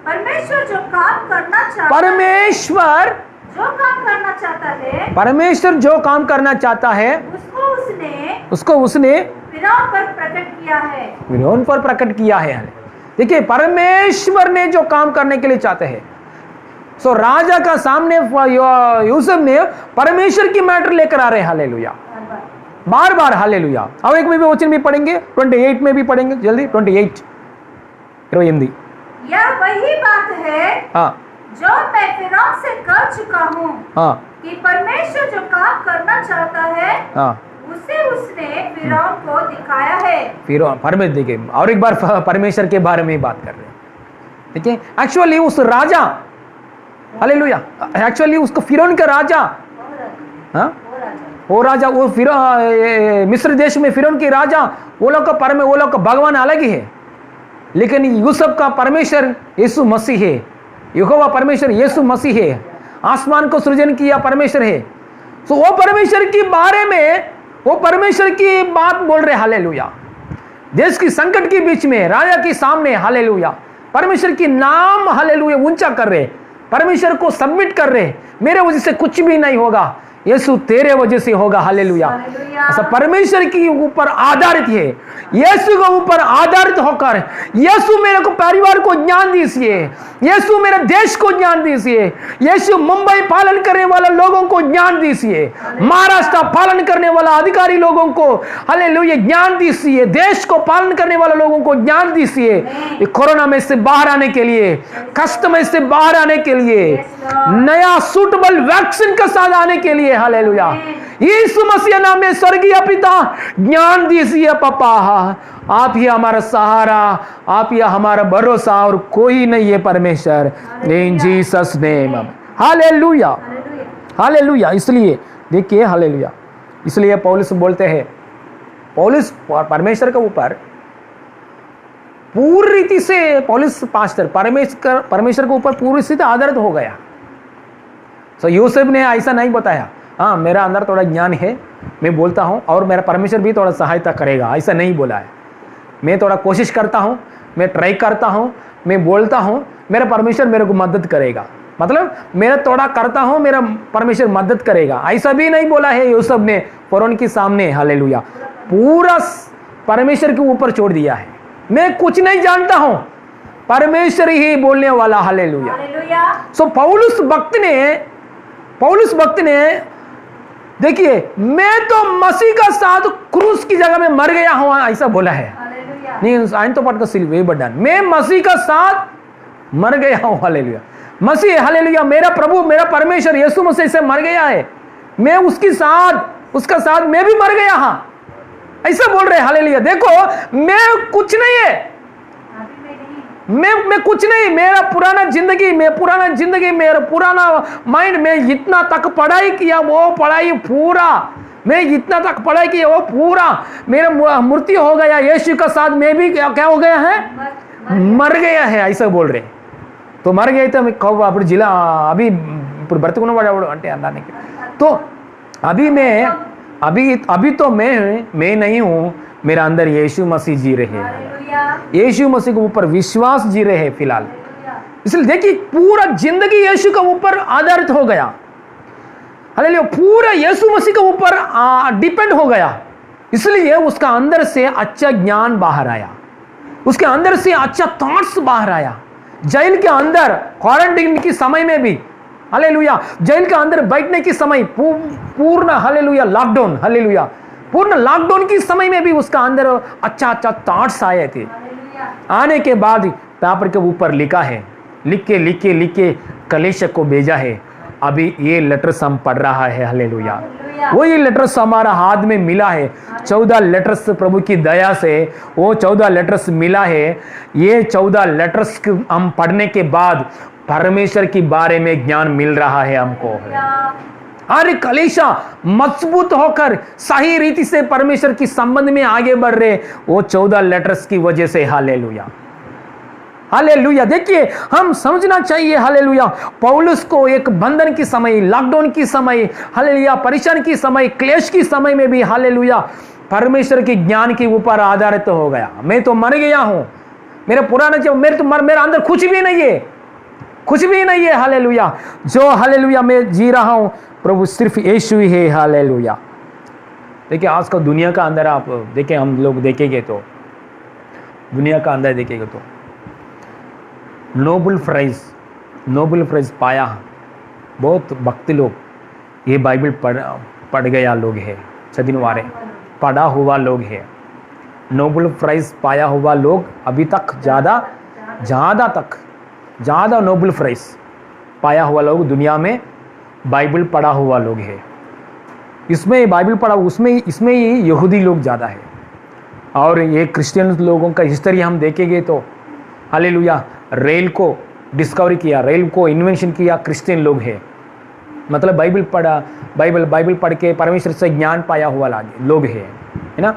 [SPEAKER 2] परमेश्वर जो काम करना चाहता है,
[SPEAKER 1] परमेश्वर जो काम करना चाहता है उसको उसने
[SPEAKER 2] फिरौन पर प्रकट किया है।
[SPEAKER 1] देखिए, परमेश्वर ने जो काम करने के लिए चाहते हैं, सो राजा का सामने यूसुफ ने परमेश्वर की मैटर लेकर आ रहे हैं। हालेलुया, बार बार हालेलुया। अब एक भी वचन भी पढ़ेंगे, 28 में भी पढ़ेंगे, जल्दी 28, 28।
[SPEAKER 2] यह वही बात है,
[SPEAKER 1] हाँ,
[SPEAKER 2] जो मैं फिरौन से कर चुका हूँ,
[SPEAKER 1] हाँ,
[SPEAKER 2] कि परमेश्वर जो काम करना चाहता है,
[SPEAKER 1] हाँ,
[SPEAKER 2] उसे उसने फिरौन को दिखाया है।
[SPEAKER 1] फिरौन परमेश्वर, देखिए और एक बार परमेश्वर के बारे में बात कर रहे हैं। देखिए, एक्चुअली उस राजा, हालेलुया, एक्चुअली उसको फिरौन का राजा, हाँ, वो राजा, वो मिस्र देश में फिरौन के राजा, वो लोग का भगवान अलग ही है। लेकिन यूसुफ का परमेश्वर यीशु मसीह है, यहोवा परमेश्वर यीशु मसीह है, आसमान को सृजन किया परमेश्वर है। तो वो परमेश्वर के बारे में, वो परमेश्वर की बात बोल रहे। हालेलुया। देश की संकट के बीच में राजा के सामने हालेलुया परमेश्वर की नाम हालेलुया ऊंचा कर रहे, परमेश्वर को सबमिट कर रहे। मेरे वजह से कुछ भी नहीं होगा, यीशु तेरे वजह से होगा। हालेलुया। ऐसा परमेश्वर के ऊपर आधारित है, यीशु के ऊपर आधारित होकर, यीशु मेरे को परिवार को ज्ञान दीजिए, यीशु मेरे देश को ज्ञान दीजिए, यीशु मुंबई पालन करने वाला लोगों को ज्ञान दीजिए, महाराष्ट्र पालन करने वाला अधिकारी लोगों को हालेलुया ज्ञान दीजिए, देश को पालन करने वाले लोगों को ज्ञान दीजिए, कोरोना में से बाहर आने के लिए, कष्ट में से बाहर आने के लिए, नया सूटेबल वैक्सीन के साथ आने के लिए। हालेलुया। यीशु मसीह नाम में स्वर्गीय पिता ज्ञान दीजिए पापा, आप ही हमारा सहारा, आप ही हमारा भरोसा और कोई नहीं है परमेश्वर। इन जीसस नेम, हालेलुया, हालेलुया। इसलिए देखिए, हालेलुया, इसलिए पौलुस बोलते हैं, पौलुस परमेश्वर के ऊपर पूरी रीति से, पौलुस पास्टर परमेश्वर के ऊपर पूरी रीति आधारित हो गया। तो यूसुफ ने ऐसा नहीं बताया, हाँ मेरा अंदर थोड़ा ज्ञान है, मैं बोलता हूँ और मेरा परमेश्वर भी थोड़ा सहायता करेगा, ऐसा नहीं बोला है। मैं थोड़ा कोशिश करता हूँ, मैं ट्राई करता हूँ, मैं बोलता हूँ, मेरा परमेश्वर मेरे को मदद करेगा। मतलब मेरा थोड़ा करता हूं, मेरा परमेश्वर मदद करेगा, ऐसा भी नहीं बोला है यूसुफ ने फरोन के सामने। हालेलुया, पूरा परमेश्वर के ऊपर छोड़ दिया है। मैं कुछ नहीं जानता हूं, परमेश्वर ही बोलने वाला। हालेलुया। सो पौलुस भक्त ने देखिए, मैं तो मसीह का साथ क्रूस की जगह में मर गया हूं, ऐसा बोला है। नहीं, ఆయన తో పాటుగా సిలువ వేయబడ్డాను, मैं मसीह का साथ मर गया हूं। हालेलुया, मसीह, हालेलुया, मेरा प्रभु, मेरा परमेश्वर यीशु मसीह से मर गया है, मैं उसका साथ मैं भी मर गया हूं, ऐसा बोल रहे। हालेलुया, देखो मैं कुछ नहीं है, मैं कुछ नहीं, मेरा पुराना जिंदगी, मेरा पुराना माइंड, मैं इतना तक पढ़ाई किया, वो पढ़ाई पूरा, मैं इतना तक पढ़ाई किया वो पूरा, मेरा मृत्यु हो गया, यीशु का साथ मैं भी क्या हो गया है, मर गया है, ऐसा बोल रहे। तो मर गए तो अప్పుడు जिला अभी ఇప్పుడు బ్రతుకున్నవాడు అంటే అన్నానికి, तो अभी तो मैं नहीं हूं, मेरा अंदर यीशु मसीह जी रहे हैं, यीशु मसीह के ऊपर विश्वास जी रहे हैं फिलहाल। इसलिए देखिए पूरा जिंदगी यीशु के ऊपर आधारित हो गया। हालेलुया, पूरा यीशु मसीह के ऊपर डिपेंड हो गया। इसलिए उसका अंदर से अच्छा ज्ञान बाहर आया, उसके अंदर से अच्छा थॉट्स बाहर आया। जेल के अंदर क्वारंटाइन के समय में भी, हालेलुया, जेल के अंदर बैठने के समय पूर्ण, हालेलुया, लॉकडाउन, हालेलुया, पूर्ण लॉकडाउन के समय में भी उसका अंदर अच्छा थॉट्स आए थे। आने के बाद पेपर के ऊपर लिखा है, लिख के कलेश को भेजा है। अभी ये लेटर्स हम पढ़ रहा है। हालेलुया, वही लेटर्स हमारा हाथ में मिला है। 14 लेटर्स प्रभु की दया से वो 14 लेटर्स मिला है। ये 14 लेटर्स हम पढ़ने के बाद परमेश्वर के बारे में ज्ञान मिल रहा है हमको। हर कलीसिया मजबूत होकर सही रीति से परमेश्वर की संबंध में आगे बढ़ रहे, वो 14 लेटर्स की वजह से। हालेलुया, हालेलुया, देखिए हम समझना चाहिए। हालेलुया, पौलुस को एक बंधन की समय, लॉकडाउन की समय, हालेलुया, परेशान की समय, क्लेश की समय में भी, हालेलुया, परमेश्वर के ज्ञान के ऊपर आधारित हो गया। मैं तो मर गया हूं, मेरा पुराना मेरा अंदर कुछ भी नहीं है, हालेलुया, जो हालेलुया मैं जी रहा हूं प्रभु सिर्फ यीशु ही है। हालेलुया, देखिए आज का दुनिया का अंदर आप देखें, हम लोग देखेंगे तो दुनिया का अंदर देखेंगे तो नोबेल प्राइज पाया बहुत भक्ति लोग, ये बाइबल पढ़ गया लोग है, चदिन वारे पढ़ा हुआ लोग है। नोबेल प्राइज पाया हुआ लोग अभी तक ज़्यादा नोबेल प्राइज पाया हुआ लोग दुनिया में बाइबल पढ़ा हुआ लोग है। इसमें बाइबल पढ़ा, इसमें यहूदी लोग ज़्यादा है। और ये क्रिश्चियन लोगों का हिस्ट्री हम देखेंगे तो, हालेलुया, रेल को डिस्कवरी किया, रेल को इन्वेंशन किया क्रिश्चियन लोग है। मतलब बाइबल पढ़ के परमेश्वर से ज्ञान पाया हुआ लोग है ना।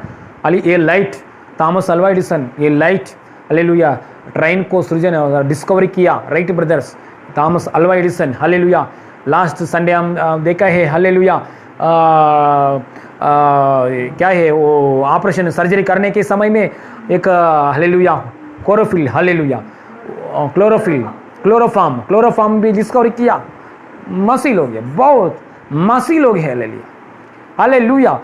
[SPEAKER 1] ये लाइट, थॉमस अल्वा एडिसन, ये लाइट, हालेलुया, ट्रेन को सृजन डिस्कवरी किया, Wright brothers, Thomas Alva Edison. Hallelujah, last Sunday हम देखा है, हालेलुया, क्या है वो ऑपरेशन सर्जरी करने के समय में एक, हालेलुया, क्लोरोफिल, हालेलुया, क्लोरोफॉर्म भी डिस्कवरी किया। मसीह लोग है, बहुत मसीह लोग है। हालेलुया,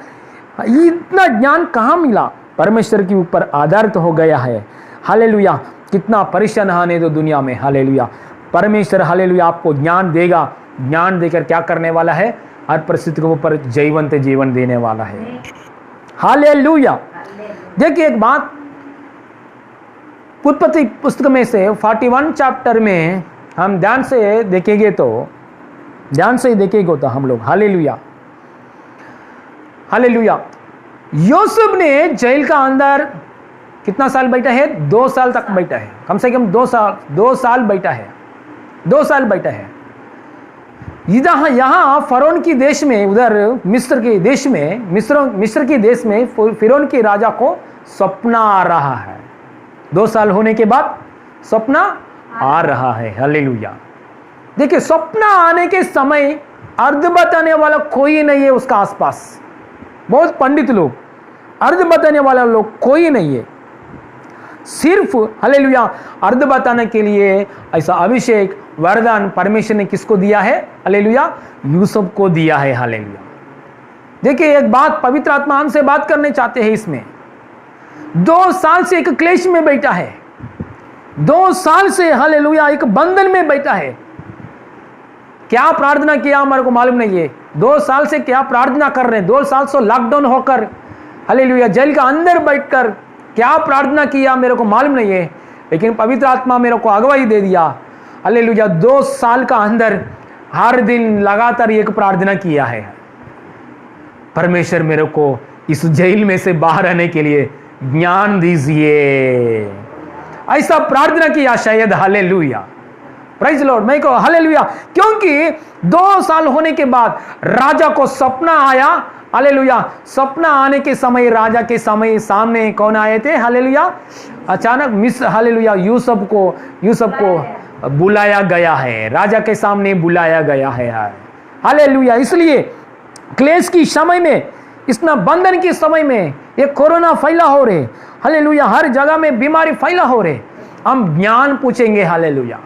[SPEAKER 1] इतना ज्ञान कहाँ मिला? परमेश्वर के ऊपर आधारित हो गया है। हालेलुया, कितना परेशान आने दो दुनिया में। हालेलुया, परमेश्वर, हालेलुया, आपको ज्ञान देगा। ज्ञान देकर क्या करने वाला है? हर परिस्थिति के ऊपर जयवंत जीवन देने वाला है। हालेलुया, देखिए एक बात, उत्पत्ति पुस्तक में से 41 चैप्टर में हम ध्यान से देखेंगे तो हम लोग, हालेलुया, हालेलुया, यूसुफ ने जेल का अंदर कितना साल बैठा है? 2 साल तक बैठा है, कम से कम 2 साल बैठा है, 2 साल बैठा है। यहाँ फरोन की देश में, उधर मिस्र के देश में फिरौन के राजा को सपना आ रहा है। 2 साल होने के बाद सपना आ रहा है। हालेलुया, देखिए सपना आने के समय अर्थ बताने वाला कोई नहीं है उसका आसपास, बहुत पंडित लोग, अर्थ बताने वाला लोग कोई नहीं है। सिर्फ, हालेलुया, अर्थ बताने के लिए ऐसा अभिषेक वरदान परमेश्वर ने किसको दिया है? हालेलुया, यूसुफ को दिया है। हालेलुया। देखिए एक बात पवित्र आत्मा हमसे बात करने चाहते हैं। इसमें 2 साल से एक क्लेश में बैठा है, 2 साल से हालेलुया एक बंधन में बैठा है। क्या प्रार्थना किया हमारे को मालूम नहीं है। 2 साल से क्या प्रार्थना कर रहे हैं, 2 साल से लॉकडाउन होकर हालेलुया जेल का अंदर बैठकर क्या प्रार्थना किया मेरे को मालूम नहीं है, लेकिन पवित्र आत्मा मेरे को अगुवाई दे दिया। हालेलुया 2 साल का अंदर हर दिन लगातार एक प्रार्थना किया है, परमेश्वर मेरे को इस जेल में से बाहर आने के लिए ज्ञान दीजिए, ऐसा प्रार्थना किया शायद। Hallelujah, praise lord. मैं को हालेलुया, क्योंकि 2 साल होने के बाद राजा को सपना आया। हालेलुया, सपना आने के समय राजा के समय सामने कौन आए थे? हालेलुया, अचानक मिस्र हालेलुया यूसुफ को बुलाया गया है, राजा के सामने बुलाया गया है। हालेलुया, इसलिए क्लेश की समय में, इतना बंधन के समय में, ये कोरोना फैला हो रहे, हालेलुया हर जगह में बीमारी फैला हो रहे, हम ज्ञान पूछेंगे। हालेलुया,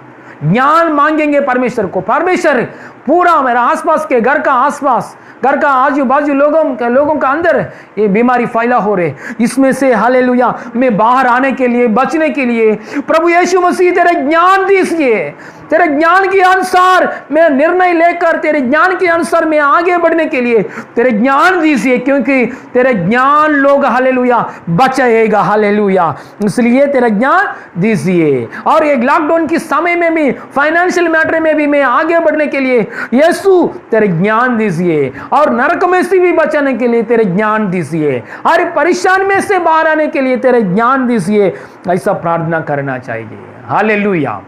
[SPEAKER 1] ज्ञान मांगेंगे परमेश्वर को। परमेश्वर पूरा मेरा आसपास के घर का आसपास, घर का आजू बाजू लोगों का अंदर ये बीमारी फैला हो रहे, इसमें से हालेलुया मैं बाहर आने के लिए, बचने के लिए प्रभु यीशु मसीह तेरे ज्ञान दीजिए। तेरे ज्ञान के अनुसार मैं निर्णय लेकर, तेरे ज्ञान के अनुसार मैं आगे बढ़ने के लिए तेरे ज्ञान दीजिए, क्योंकि तेरे ज्ञान लोग हालेलुया बचाएगा। हालेलुया, इसलिए तेरा ज्ञान दीजिए। और एक लॉकडाउन के समय में भी, फाइनेंशियल मैटर में भी मैं आगे बढ़ने के लिए यीशु तेरे ज्ञान दीजिए, और नरक में से भी बचाने के लिए तेरे ज्ञान दीजिए, हर परेशान में से बाहर आने के लिए तेरे ज्ञान दीजिए। ऐसा प्रार्थना करना चाहिए। हालेलुया,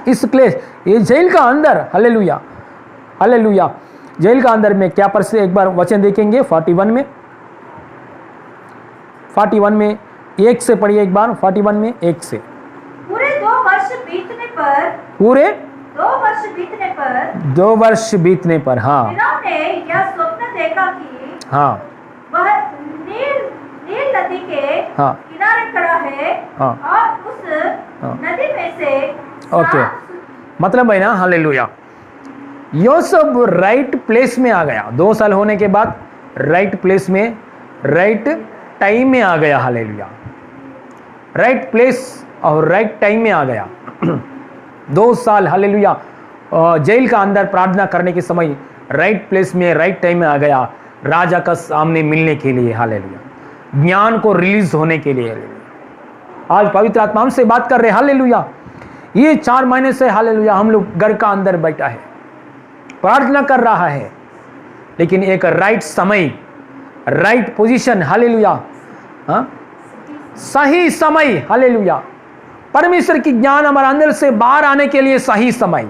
[SPEAKER 1] इस क्लेश ये जेल का अंदर, हालेलुया हालेलुया जेल का अंदर में क्या पर एक बार वचन देखेंगे 41 में, 41 में 1 से पढ़िए एक बार, 41 में 1 से।
[SPEAKER 2] पूरे 2 वर्ष बीतने पर,
[SPEAKER 1] पूरे
[SPEAKER 2] 2 वर्ष बीतने पर,
[SPEAKER 1] 2 वर्ष बीतने पर, हाँ,
[SPEAKER 2] इन्होंने यह स्वप्न देखा कि
[SPEAKER 1] हाँ,
[SPEAKER 2] वह नील नदी के
[SPEAKER 1] हाँ,
[SPEAKER 2] किनारे खड़ा है,
[SPEAKER 1] हाँ,
[SPEAKER 2] और उस नदी में से
[SPEAKER 1] ओके, मतलब है ना, हालेलुया यूसुफ राइट प्लेस में आ गया। 2 साल होने के बाद राइट प्लेस में, राइट टाइम में आ गया। हालेलुया, राइट प्लेस और राइट टाइम में आ गया। 2 साल हालेलुया जेल का अंदर प्रार्थना करने के समय राइट प्लेस में, राइट टाइम में आ गया, राजा का सामने मिलने के लिए। हालेलुया, ज्ञान को रिलीज होने के लिए। आज पवित्र आत्मा हमसे बात कर रहे। हालेलुया, ये 4 महीने से हालेलुया हम लोग घर का अंदर बैठा है, प्रार्थना कर रहा है, लेकिन एक राइट समय, राइट पोजीशन, हालेलुया सही समय, हालेलुया परमेश्वर की ज्ञान हमारे अंदर से बाहर आने के लिए सही समय,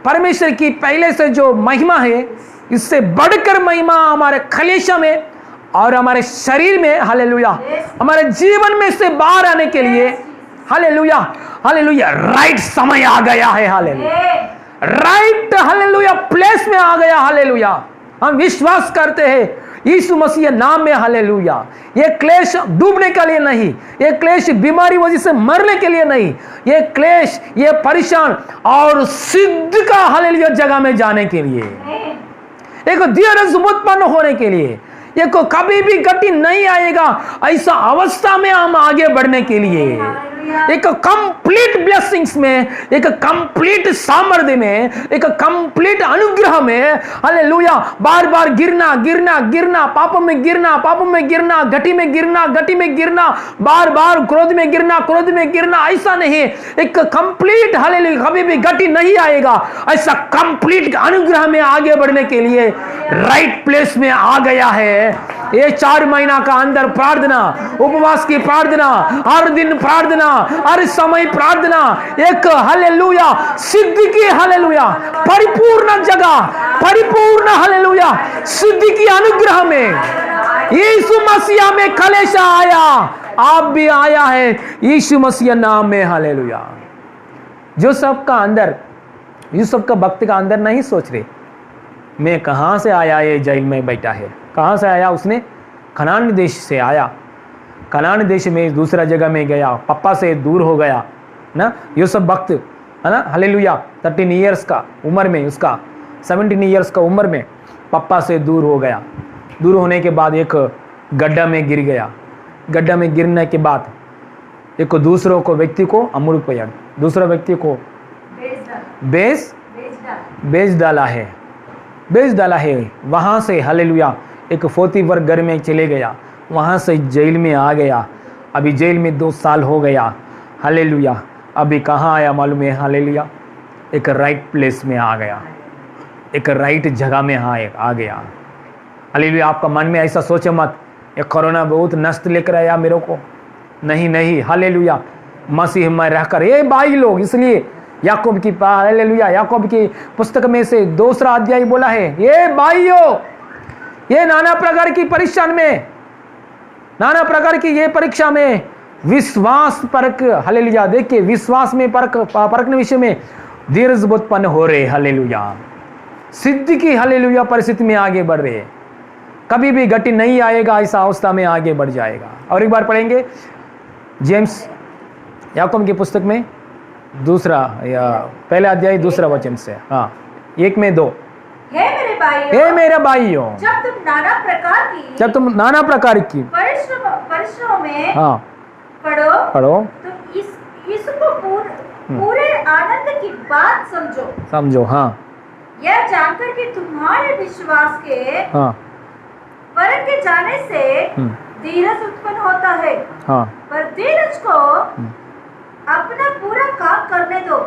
[SPEAKER 1] परमेश्वर की पहले से जो महिमा है इससे बढ़कर महिमा हमारे कलीसिया में और हमारे शरीर में, हालेलुया हमारे जीवन में से बाहर आने के लिए, हालेलुया हालेलुया राइट समय आ गया है। हालेलुया, राइट हालेलुया प्लेस में आ गया। हालेलुया, हम विश्वास करते हैं यीशु मसीह नाम में। हालेलुया, ये क्लेश डूबने के लिए नहीं, ये क्लेश बीमारी वजह से मरने के लिए नहीं, ये क्लेश, ये परेशान और सिद्ध का हालेलुया जगह में जाने के लिए, एक धीरज उत्पन्न होने के लिए, ये को कभी भी गति नहीं आएगा ऐसा अवस्था में हम आगे बढ़ने के लिए, एक कंप्लीट ब्लेसिंग्स में, एक कंप्लीट सामर्थ्य में, एक कंप्लीट अनुग्रह में, हालेलुया बार बार गिरना गिरना गिरना, पापों में गिरना, पापों में गिरना, घटी में गिरना, घटी में गिरना, बार बार क्रोध में गिरना, क्रोध में गिरना, ऐसा नहीं, एक कंप्लीट हालेलुया कभी भी गति नहीं आएगा ऐसा कंप्लीट अनुग्रह में आगे बढ़ने के लिए राइट प्लेस में आ गया है। ये 4 महीना का अंदर प्रार्थना, उपवास की प्रार्थना, हर दिन प्रार्थना, हर समय प्रार्थना, एक हालेलुया सिद्धि की, हालेलुया परिपूर्ण जगह, परिपूर्ण हालेलुया सिद्धि की अनुग्रह में यीशु मसीह में कलेशा आया, आप भी आया है यीशु मसीह नाम में। हालेलुया, जो सबका अंदर, यूसुफ का भक्त का अंदर नहीं सोच रहे मैं कहां से आया, ये जेल में बैठा है, कहां से आया, उसने कनान देश से आया, कनान देश में दूसरा जगह में गया, पापा से दूर हो गया ना। यूसुफ भक्त है ना, हालेलुया। 13 ईयर्स का उम्र में, उसका 17 ईयर्स का उम्र में पापा से दूर हो गया। दूर होने के बाद एक गड्ढा में गिर गया। गड्ढा में गिरने के बाद एक दूसरों को व्यक्ति को अमूल पेड़, दूसरा व्यक्ति को बेच डाला है। वहाँ से हालेलुया एक पोतीफर घर में चले गया, वहाँ से जेल में आ गया। अभी जेल में 2 साल हो गया, हालेलुया। अभी कहाँ आया मालूम है, हालेलुया, एक राइट प्लेस में आ गया, एक राइट जगह में आ गया, हालेलुया। आपका मन में ऐसा सोचे मत, ये कोरोना बहुत नष्ट लेकर आया मेरे को, नहीं, हालेलुया। मसीह में रहकर ये भाई लोग, इसलिए याकूब की हालेलुया, याकूब की पुस्तक में से 2 अध्याय बोला है, ये भाइयों, ये नाना प्रकार की परीक्षा में, नाना प्रकार की ये परीक्षा में विश्वास परख, हालेलुया। देखिए विश्वास में परखने विषय में धीरज उत्पन्न हो रहे, हालेलुया। सिद्धि की हालेलुया परिस्थिति में आगे बढ़ रहे, कभी भी गति नहीं आएगा, ऐसा अवस्था में आगे बढ़ जाएगा। और एक बार पढ़ेंगे जेम्स याकूब की पुस्तक में 2 या पहला अध्याय 2 वचन से, हाँ 1 में 2।
[SPEAKER 2] हे मेरे भाइयों,
[SPEAKER 1] जब तुम नाना प्रकार की
[SPEAKER 2] परिश्रमों में
[SPEAKER 1] हाँ पढ़ो
[SPEAKER 2] तो इसको पूरे आनंद की बात समझो।
[SPEAKER 1] हाँ,
[SPEAKER 2] यह जानकर कि तुम्हारे विश्वास के
[SPEAKER 1] हाँ
[SPEAKER 2] परख के जाने से धीरज उत्पन्न होता है।
[SPEAKER 1] हाँ,
[SPEAKER 2] पर धीरज को अपना पूरा काम करने दो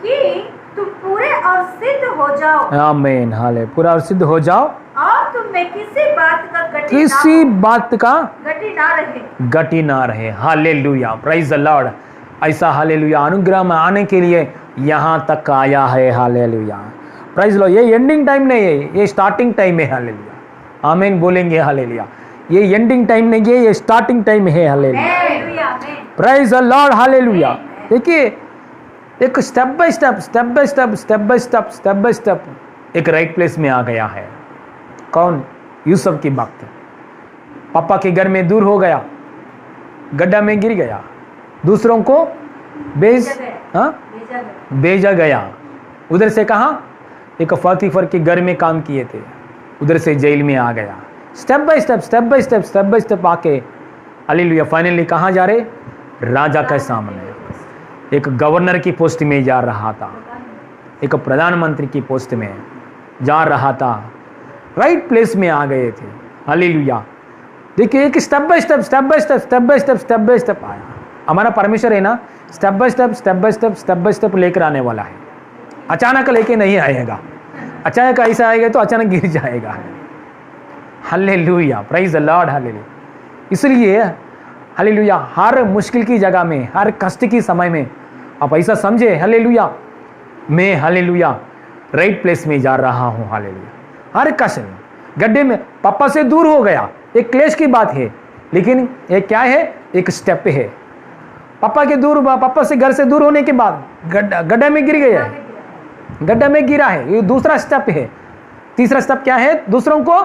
[SPEAKER 2] कि तुम पूरे और सिद्ध हो जाओ।
[SPEAKER 1] आमीन, हाले, पूरा और सिद्ध हो जाओ,
[SPEAKER 2] और तुम में किसी बात का
[SPEAKER 1] गति ना रहे। Hallelujah, praise the lord. ऐसा हालेलुया अनुग्रह में आने के लिए यहाँ तक आया है, हालेलुया, प्राइज लॉर्ड। ये एंडिंग टाइम नहीं है, ये स्टार्टिंग टाइम है, हालेलुया। आमीन बोलेंगे, हालेलुया। ये एंडिंग टाइम नहीं है, ये स्टार्टिंग टाइम है, hallelujah, praise the lord, hallelujah. देखिए एक स्टेप बाय स्टेप एक राइट प्लेस में आ गया है। कौन? यूसुफ की वक्त पापा के घर में दूर हो गया, गड्ढा में गिर गया, दूसरों को भेजा गया। उधर से कहाँ? एक पोतीफर के घर में काम किए थे, उधर से जेल में आ गया। स्टेप बाय स्टेप आके हालेलुया फाइनली कहाँ जा रहे? राजा के सामने। एक गवर्नर की पोस्ट में जा रहा था, एक प्रधानमंत्री की पोस्ट में जा रहा था, राइट प्लेस में आ गए थे, हालेलुया। देखिए एक स्टेप बाय स्टेप आया। हमारा परमेश्वर है ना, स्टेप बाय स्टेप लेकर आने वाला है। अचानक लेके नहीं आएगा, अचानक ऐसा आएगा तो अचानक गिर जाएगा। Hallelujah, praise the lord, hallelujah. इसलिए हालेलुया हर मुश्किल की जगह में, हर कष्ट की समय में आप ऐसा समझे, हालेलुया मैं हालेलुया राइट प्लेस में जा रहा हूँ, हालेलुया। हर कष्ट में, गड्ढे में पापा से दूर हो गया, एक क्लेश की बात है, लेकिन ये क्या है? एक स्टेप है। पापा से घर से दूर होने के बाद गड्ढा में गिर गया है, गड्ढा में गिरा है, ये दूसरा स्टेप है। तीसरा स्टेप क्या है? दूसरों को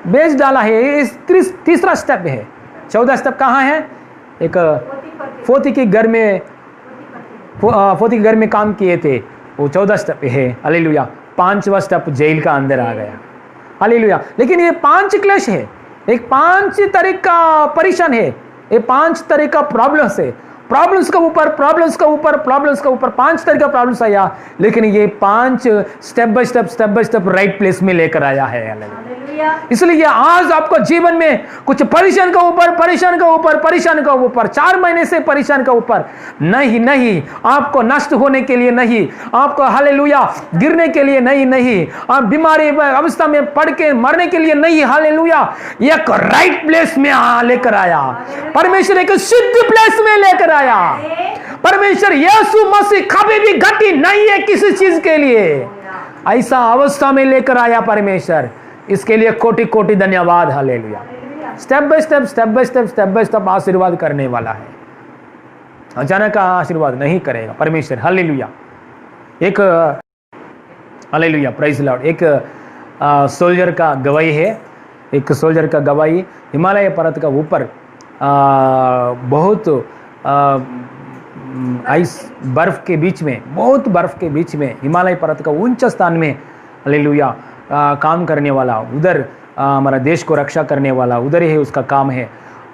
[SPEAKER 1] बेच डाला है, ये तीसरा स्टेप है। 14 स्टेप कहाँ है? एक पोती के घर में काम किए थे, वो 14 स्टेप है, हालेलुया। 5वां स्टेप जेल का अंदर आ गया, हालेलुया। लेकिन ये 5 क्लेश है, एक 5 तरह का परेशान है, ये 5 तरह का प्रॉब्लम्स है, प्रॉब्लम्स का ऊपर 5 तरह का प्रॉब्लम्स आया, लेकिन ये 5 step by step right place में लेकर आया है, हालेलुया। इसलिए आज आपको जीवन में कुछ परेशान का ऊपर 4 महीने से परेशान का ऊपर नहीं, आपको नष्ट होने के लिए नहीं, आपको हालेलुया गिरने के लिए नहीं, आप बीमारी अवस्था में पड़ के मरने के लिए नहीं, हालेलुया एक राइट प्लेस में लेकर आया परमेश्वर, एक सिद्ध प्लेस में लेकर आया परमेश्वर। यीशु मसीह कभी भी घटी नहीं है किसी चीज के लिए, ऐसा अवस्था में लेकर आया परमेश्वर। इसके लिए कोटि कोटि धन्यवाद, हालेलुया। स्टेप बाय स्टेप आशीर्वाद करने वाला है, अचानक आशीर्वाद नहीं करेगा परमेश्वर, हालेलुया। एक हालेलुया, प्राइज लॉर्ड। एक सोल्जर का गवाही है, एक सोल्जर का गवाही हिमालय पर्वत का ऊपर बहुत आइस बर्फ़ के बीच में, बहुत बर्फ़ के बीच में, हिमालय पर्वत का ऊंचा स्थान में हालेलुया काम करने वाला, उधर हमारा देश को रक्षा करने वाला, उधर ही उसका काम है।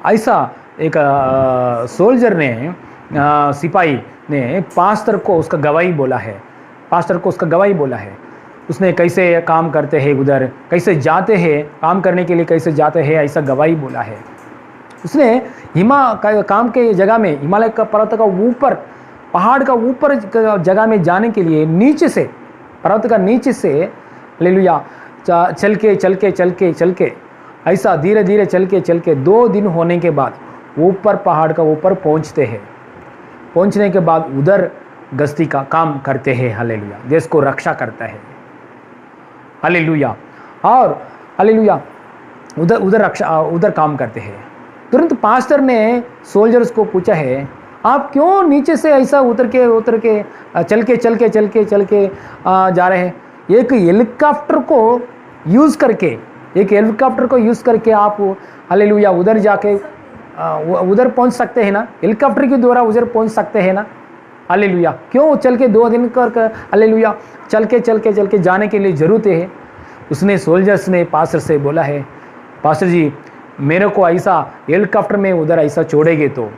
[SPEAKER 1] ऐसा एक सोल्जर ने, सिपाही ने पास्टर को उसका गवाही बोला है, पास्टर को उसका गवाही बोला है। उसने कैसे काम करते हैं उधर, कैसे जाते हैं काम करने के लिए, कैसे जाते हैं, ऐसा गवाही बोला है। उसने काम के जगह में, हिमालय का पर्वत का ऊपर, पहाड़ का ऊपर जगह में जाने के लिए नीचे से, पर्वत का नीचे से हालेलुया चल के ऐसा धीरे धीरे चल के 2 दिन होने के बाद ऊपर पहाड़ का ऊपर पहुंचते हैं। पहुंचने के बाद उधर गश्ती का काम करते हैं। हालेलुया, देश को रक्षा करता है। हालेलुया, और हालेलुया उधर काम करते हैं। तुरंत पास्टर ने सोल्जर्स को पूछा है, आप क्यों नीचे से ऐसा उतर के चल के जा रहे हैं? एक हेलीकॉप्टर को यूज़ करके आप हालेलुया उधर जाके उधर पहुंच सकते हैं ना, हेलीकॉप्टर के द्वारा उधर पहुंच सकते हैं ना। हालेलुया, क्यों चल के 2 दिन कर हालेलुया चल के जाने के लिए ज़रूरत है? उसने सोल्जर्स ने पास्टर से बोला है, पास्टर जी मेरे को ऐसा हेलीकॉप्टर में उधर ऐसा छोड़ेंगे तो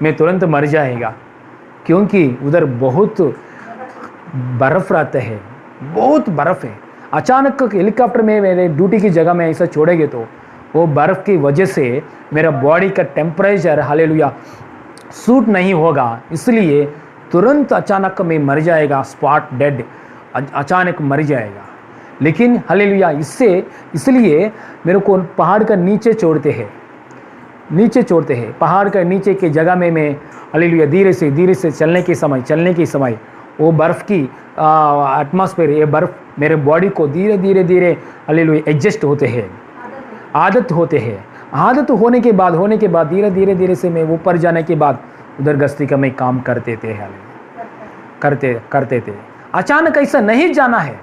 [SPEAKER 1] मैं तुरंत मर जाएगा, क्योंकि उधर बहुत बर्फ़ रहता है, बहुत बर्फ़ है। अचानक हेलीकॉप्टर में मेरे ड्यूटी की जगह में ऐसा छोड़ेंगे तो वो बर्फ़ की वजह से मेरा बॉडी का टेम्परेचर हालेलुया सूट नहीं होगा, इसलिए तुरंत अचानक में मर जाएगा, स्पॉट डेड, अचानक मर जाएगा। लेकिन हालेलुया इसलिए मेरे को पहाड़ का नीचे छोड़ते हैं, पहाड़ का नीचे की जगह में मैं हालेलुया धीरे से चलने के समय वो बर्फ़ की एटमॉस्फेयर, ये बर्फ़ मेरे बॉडी को धीरे हालेलुया एडजस्ट होते हैं, आदत होने के बाद धीरे से मैं ऊपर जाने के बाद उधर गश्ती का मैं काम करते थे, करते थे। अचानक ऐसा नहीं जाना है,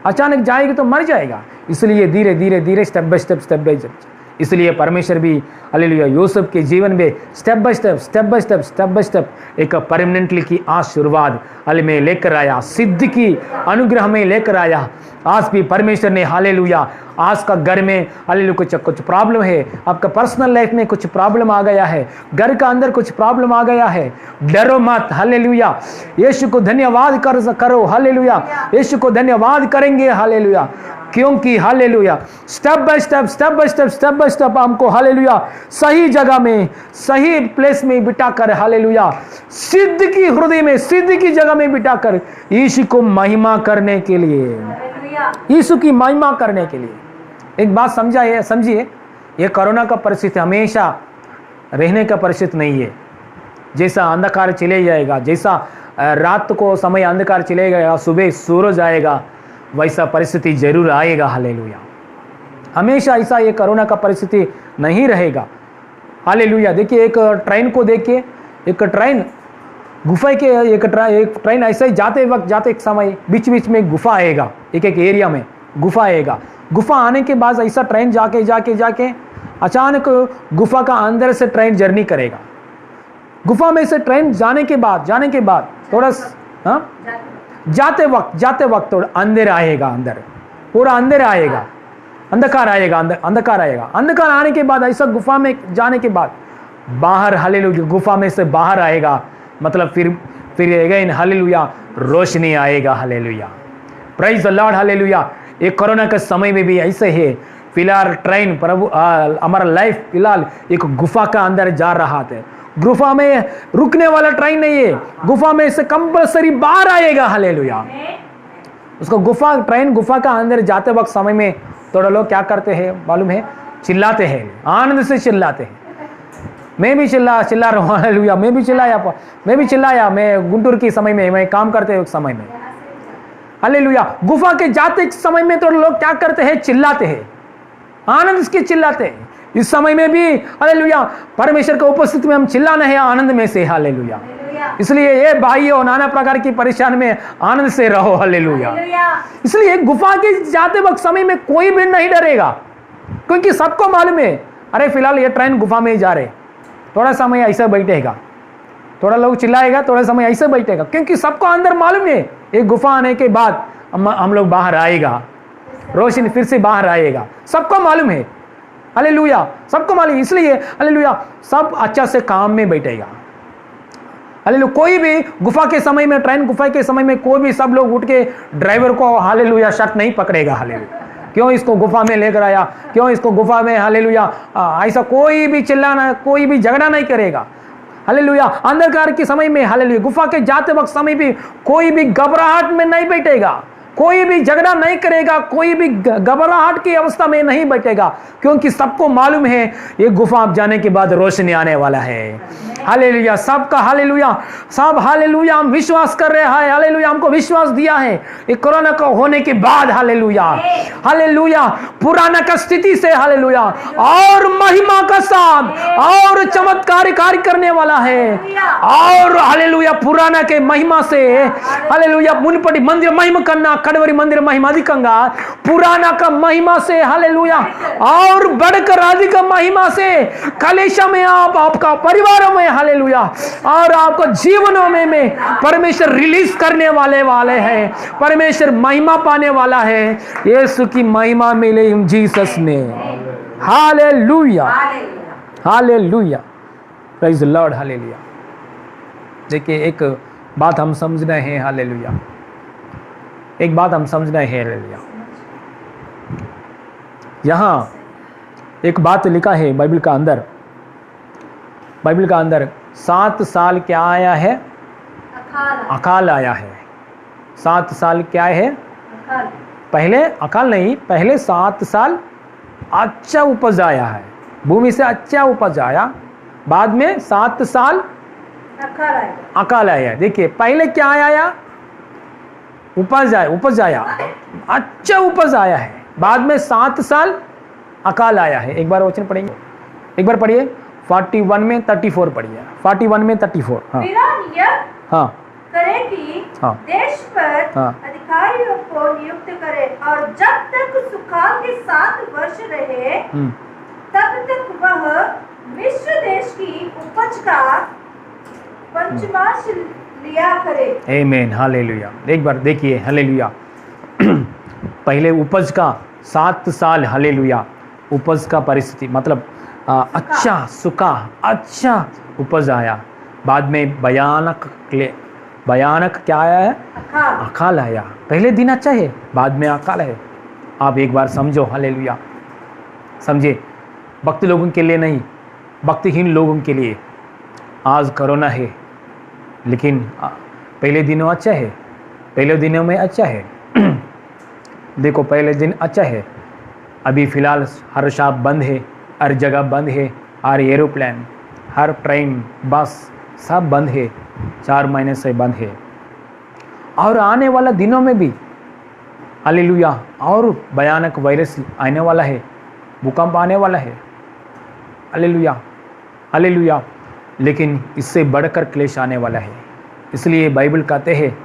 [SPEAKER 1] अचानक जाएगी तो मर जाएगा, इसलिए धीरे स्टेप बाय स्टेप। इसलिए परमेश्वर भी हालेलुया यूसुफ के जीवन में स्टेप बाय स्टेप एक परमानेंटली की आशीर्वाद हाल में लेकर आया, सिद्ध की अनुग्रह में लेकर आया। आज भी परमेश्वर ने हालेलुया, आज का घर में हालेलुया कुछ प्रॉब्लम है, आपका पर्सनल लाइफ में कुछ प्रॉब्लम आ गया है, घर का अंदर कुछ प्रॉब्लम आ गया है, डरो मत। हालेलुया, यीशु को धन्यवाद करो। हालेलुया, यीशु को धन्यवाद करेंगे। हालेलुया, क्योंकि हालेलुया स्टेप बाय स्टेप हमको हालेलुया सही जगह में, सही प्लेस में बिठाकर हालेलुया सिद्ध की हृदय में, सिद्ध की जगह में बिठाकर यीशु को महिमा करने के लिए, यीशु की महिमा करने के लिए। एक बात समझिए, ये कोरोना का परिस्थिति हमेशा रहने का परिस्थिति नहीं है। जैसा अंधकार चले जाएगा, जैसा रात को समय अंधकार चले जाएगा, सुबह सूरज आएगा, वैसा परिस्थिति जरूर आएगा। हालेलुया, हमेशा ऐसा ये कोरोना का परिस्थिति नहीं रहेगा। हालेलुया, देखिए एक ट्रेन को देखिए, एक ट्रेन गुफा के एक ट्रेन ऐसे ही जाते एक समय बीच में गुफा आएगा, एक एरिया में गुफा आएगा। गुफा आने के बाद ऐसा ट्रेन जाके अचानक गुफा का अंदर से ट्रेन जर्नी करेगा। गुफा में से ट्रेन जाने के बाद थोड़ा जाते वक्त थोड़ा अंधेर आएगा, अंदर पूरा अंधेर आएगा, अंधकार आएगा। अंधकार आने के बाद ऐसा गुफा में जाने के बाद बाहर हालेलुया गुफा में से बाहर आएगा, मतलब फिर अगेन हालेलुया रोशनी आएगा। Hallelujah, praise the lord. Hallelujah, एक कोरोना के समय में भी ऐसे है। फिलहाल ट्रेन प्रभु हमारा लाइफ फिलहाल एक गुफा का अंदर जा रहा था। गुफा में रुकने वाला ट्रेन नहीं है, गुफा में से कंपलसरी बाहर आएगा। हालेलुया, उसको ट्रेन गुफा का अंदर जाते वक्त समय में थोड़ा लोग क्या करते हैं मालूम है, चिल्लाते हैं, आनंद से चिल्लाते हैं। मैं भी चिल्ला रहा हूँ। हालेलुया, मैं भी चिल्लाया। मैं गुंटूर के समय में, मैं काम करते हुए समय में हालेलुया गुफा के जाते समय में तो लोग क्या करते हैं, चिल्लाते हैं, आनंद के चिल्लाते हैं। इस समय में भी हालेलुया परमेश्वर के उपस्थिति में हम चिल्लाना है आनंद में से। हालेलुया, इसलिए ये भाइयों नाना प्रकार की परेशानी में आनंद से रहो। हालेलुया, इसलिए गुफा के जाते वक्त समय में कोई भी नहीं डरेगा, क्योंकि सबको मालूम है अरे फिलहाल ये ट्रेन गुफा में ही जा रहे, थोड़ा समय ऐसा बैठेगा, थोड़ा लोग चिल्लाएगा, थोड़ा समय ऐसे बैठेगा, क्योंकि सबको अंदर मालूम है एक गुफा आने के बाद हम लोग बाहर आएगा, रोशनी फिर से बाहर आएगा, सबको मालूम है। हालेलुया, सबको मालूम, इसलिए हालेलुया सब अच्छा से काम में बैठेगा। हालेलुया, कोई भी गुफा के समय में, ट्रेन गुफा के समय में कोई भी सब लोग उठ के ड्राइवर को हालेलुया शक नहीं पकड़ेगा। हालेलुया, क्यों इसको गुफा में लेकर आया, क्यों इसको गुफा में, हालेलुया ऐसा कोई भी चिल्लाना, कोई भी झगड़ा नहीं करेगा। हालेलुया, अंधकार के समय में, हालेलुया गुफा के जाते वक्त समय भी कोई भी घबराहट में नहीं बैठेगा, कोई भी झगड़ा नहीं करेगा, कोई भी घबराहट की अवस्था में नहीं बैठेगा, क्योंकि सबको मालूम है ये गुफा जाने के बाद रोशनी आने वाला है। हालेलुया, सबका हालेलुया, सब हालेलुया हम विश्वास कर रहे हैं। हालेलुया, हमको विश्वास दिया है ये कोरोना का होने के बाद, हालेलुया हालेलुया पुराना का स्थिति से, हालेलुया और महिमा का साथ और चमत्कार कार्य करने वाला है। और हालेलुया पुराना के महिमा से, हालेलुया मुनपटी मंदिर महिमा करना, कड़वरी मंदिर महिमा अधिकंगा पुराना का महिमा से, हालेलुया और बढ़कर अधिक महिमा से कलेशा में आपका परिवारों में, हालेलुया और आपको जीवनों में परमेश्वर रिलीज करने वाले हैं। परमेश्वर महिमा पाने वाला है। यीशु की महिमा मिले इन जीसस ने। Hallelujah hallelujah, praise the lord. Hallelujah, देखिए एक बात हम समझ रहे हैं। हालेलुया, एक बात हम समझ रहे हैं। हालेलुया, यहाँ एक बात लिखा है बाइबल का अंदर, बाइबल का अंदर 7 साल क्या आया है? अकाल आया है। 7 साल क्या है? पहले अकाल नहीं, पहले 7 साल अच्छा उपज आया है, भूमि से अच्छा उपज आया, बाद में 7 साल अकाल आया। देखिए पहले क्या आया? उपज आया, अच्छा उपज आया है, बाद में 7 साल अकाल आया है। एक बार वचन पढ़ेंगे, एक बार पढ़िए 41 में 34 पढ़िए, 41 में 34। हाँ हाँ
[SPEAKER 3] करे कि
[SPEAKER 1] हाँ
[SPEAKER 3] देश पर
[SPEAKER 1] हाँ
[SPEAKER 3] अधिकारियों को नियुक्त करे, और जब तक सुकाल के 7 वर्ष रहे तब तक वह मिस्र देश की उपज का पंचमांश लिया करे। आमीन,
[SPEAKER 1] हालेलुया। एक बार देखिए, हालेलुया पहले उपज का 7 साल, हालेलुया उपज का परिस्थिति मतलब अच्छा सूखा अच्छा उपज आया, बाद में भयानक क्या आया है? अकाल आया। पहले दिन अच्छा है, बाद में अकाल है। आप एक बार समझो, हालेलुया समझे, भक्त लोगों के लिए नहीं, भक्तिहीन लोगों के लिए। आज कोरोना है, लेकिन पहले दिनों अच्छा है, पहले दिनों में अच्छा है। देखो पहले दिन अच्छा है, अभी फ़िलहाल हर शॉप बंद है, हर जगह बंद है, हर एरोप्लेन, हर ट्रेन, बस सब बंद है, 4 महीने से बंद है। और आने वाला दिनों में भी, हालेलुया, और भयानक वायरस आने वाला है, भूकंप आने वाला है। हालेलुया हालेलुया, लेकिन इससे बढ़कर क्लेश आने वाला है। इसलिए बाइबल कहते हैं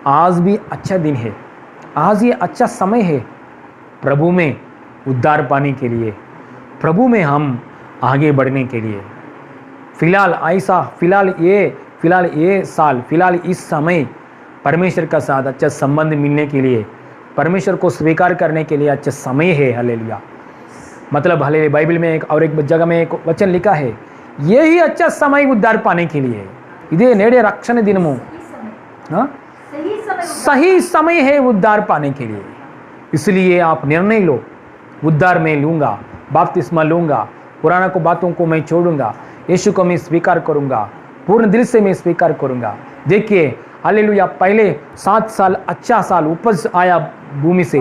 [SPEAKER 1] आज भी अच्छा दिन है, आज ये अच्छा समय है प्रभु में उद्धार पाने के लिए, प्रभु में हम आगे बढ़ने के लिए। फिलहाल ऐसा, फिलहाल ये साल, फिलहाल इस समय परमेश्वर का साथ अच्छा संबंध मिलने के लिए, परमेश्वर को स्वीकार करने के लिए अच्छा समय है। हालेलुया, मतलब हालेलुया बाइबल में एक जगह में एक वचन लिखा है, यही अच्छा समय उद्धार पाने के लिए। इधे नेड़े रक्षण दिनमो, सही समय है उद्धार पाने के लिए। इसलिए आप निर्णय लो, उद्धार में लूँगा, बपतिस्मा लूँगा, पुराना को बातों को मैं छोड़ूंगा, यीशु को मैं स्वीकार करूँगा, पूर्ण दिल से मैं स्वीकार करूँगा। देखिए हालेलुया, पहले 7 साल अच्छा साल उपज आया भूमि से,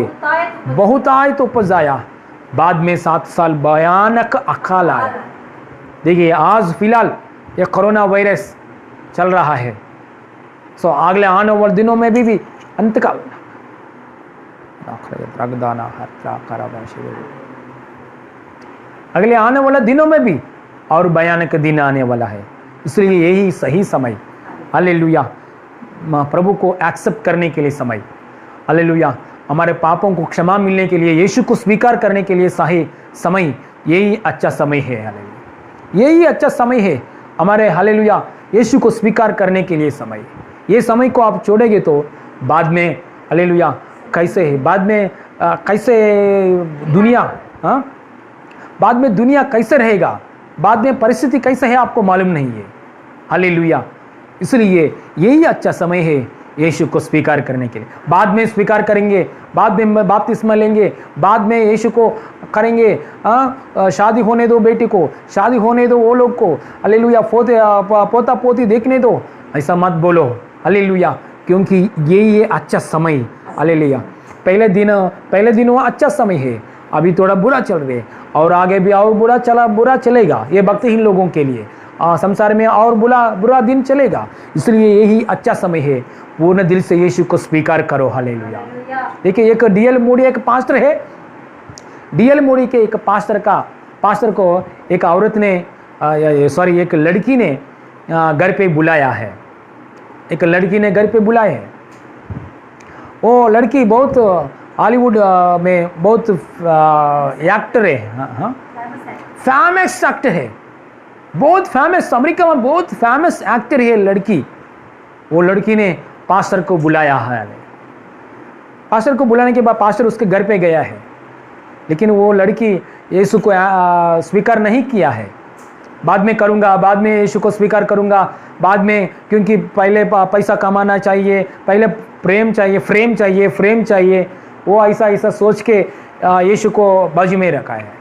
[SPEAKER 1] बहुत आए तो उपज आया, बाद में 7 साल भयानक अकाल आया। देखिए आज फिलहाल ये कोरोना वायरस चल रहा है, सो अगले आने वाले दिनों में भी अंतकाल, अगले आने वाले दिनों में भी और भयानक दिन आने वाला है। इसलिए यही सही समय, हालेलुया प्रभु को एक्सेप्ट करने के लिए समय, हालेलुया हमारे पापों को क्षमा मिलने के लिए, यीशु को स्वीकार करने के लिए सही समय, यही अच्छा समय है। हालेलुया, यही अच्छा समय है हमारे, हालेलुया यीशु को स्वीकार करने के लिए समय। ये समय को आप छोड़ेंगे तो बाद में हालेलुया कैसे है, बाद में कैसे दुनिया, हाँ, बाद में दुनिया कैसे रहेगा, बाद में परिस्थिति कैसे है आपको मालूम नहीं है। हालेलुया। इसलिए यही अच्छा समय है यीशु को स्वीकार करने के लिए। बाद में स्वीकार करेंगे, बाद में बपतिस्मा लेंगे, बाद में यीशु को करेंगे, शादी होने दो बेटी को, शादी होने दो वो लोग को, हालेलुया, पोता पोती देखने दो, ऐसा मत बोलो। हालेलुया, क्योंकि यही है अच्छा समय। हालेलुया। पहले दिन वो अच्छा समय है, अभी थोड़ा बुरा चल रहा है और आगे भी और बुरा चलेगा। ये भक्तिहीन लोगों के लिए संसार में और बुरा दिन चलेगा। इसलिए यही अच्छा समय है, पूर्ण दिल से यीशु को स्वीकार करो। हालेलुया। देखिए, एक डीएल मूडी एक पास्टर है। डीएल मूडी के एक पास्टर को एक औरत ने एक लड़की ने घर पे बुलाया है। एक लड़की ने घर पे बुलाया है। वो लड़की बहुत हॉलीवुड में बहुत एक्टर है, हाँ, फेमस एक्टर है, बहुत फेमस, अमेरिका में बहुत फेमस एक्टर है लड़की। वो लड़की ने पास्टर को बुलाया है। पास्टर को बुलाने के बाद पास्टर उसके घर पे गया है, लेकिन वो लड़की यीशु को स्वीकार नहीं किया है। बाद में करूँगा, बाद में यीशु को स्वीकार करूँगा, बाद में, क्योंकि पहले पैसा कमाना चाहिए, पहले प्रेम चाहिए, वो ऐसा सोच के यीशु को बाजू में रखा है।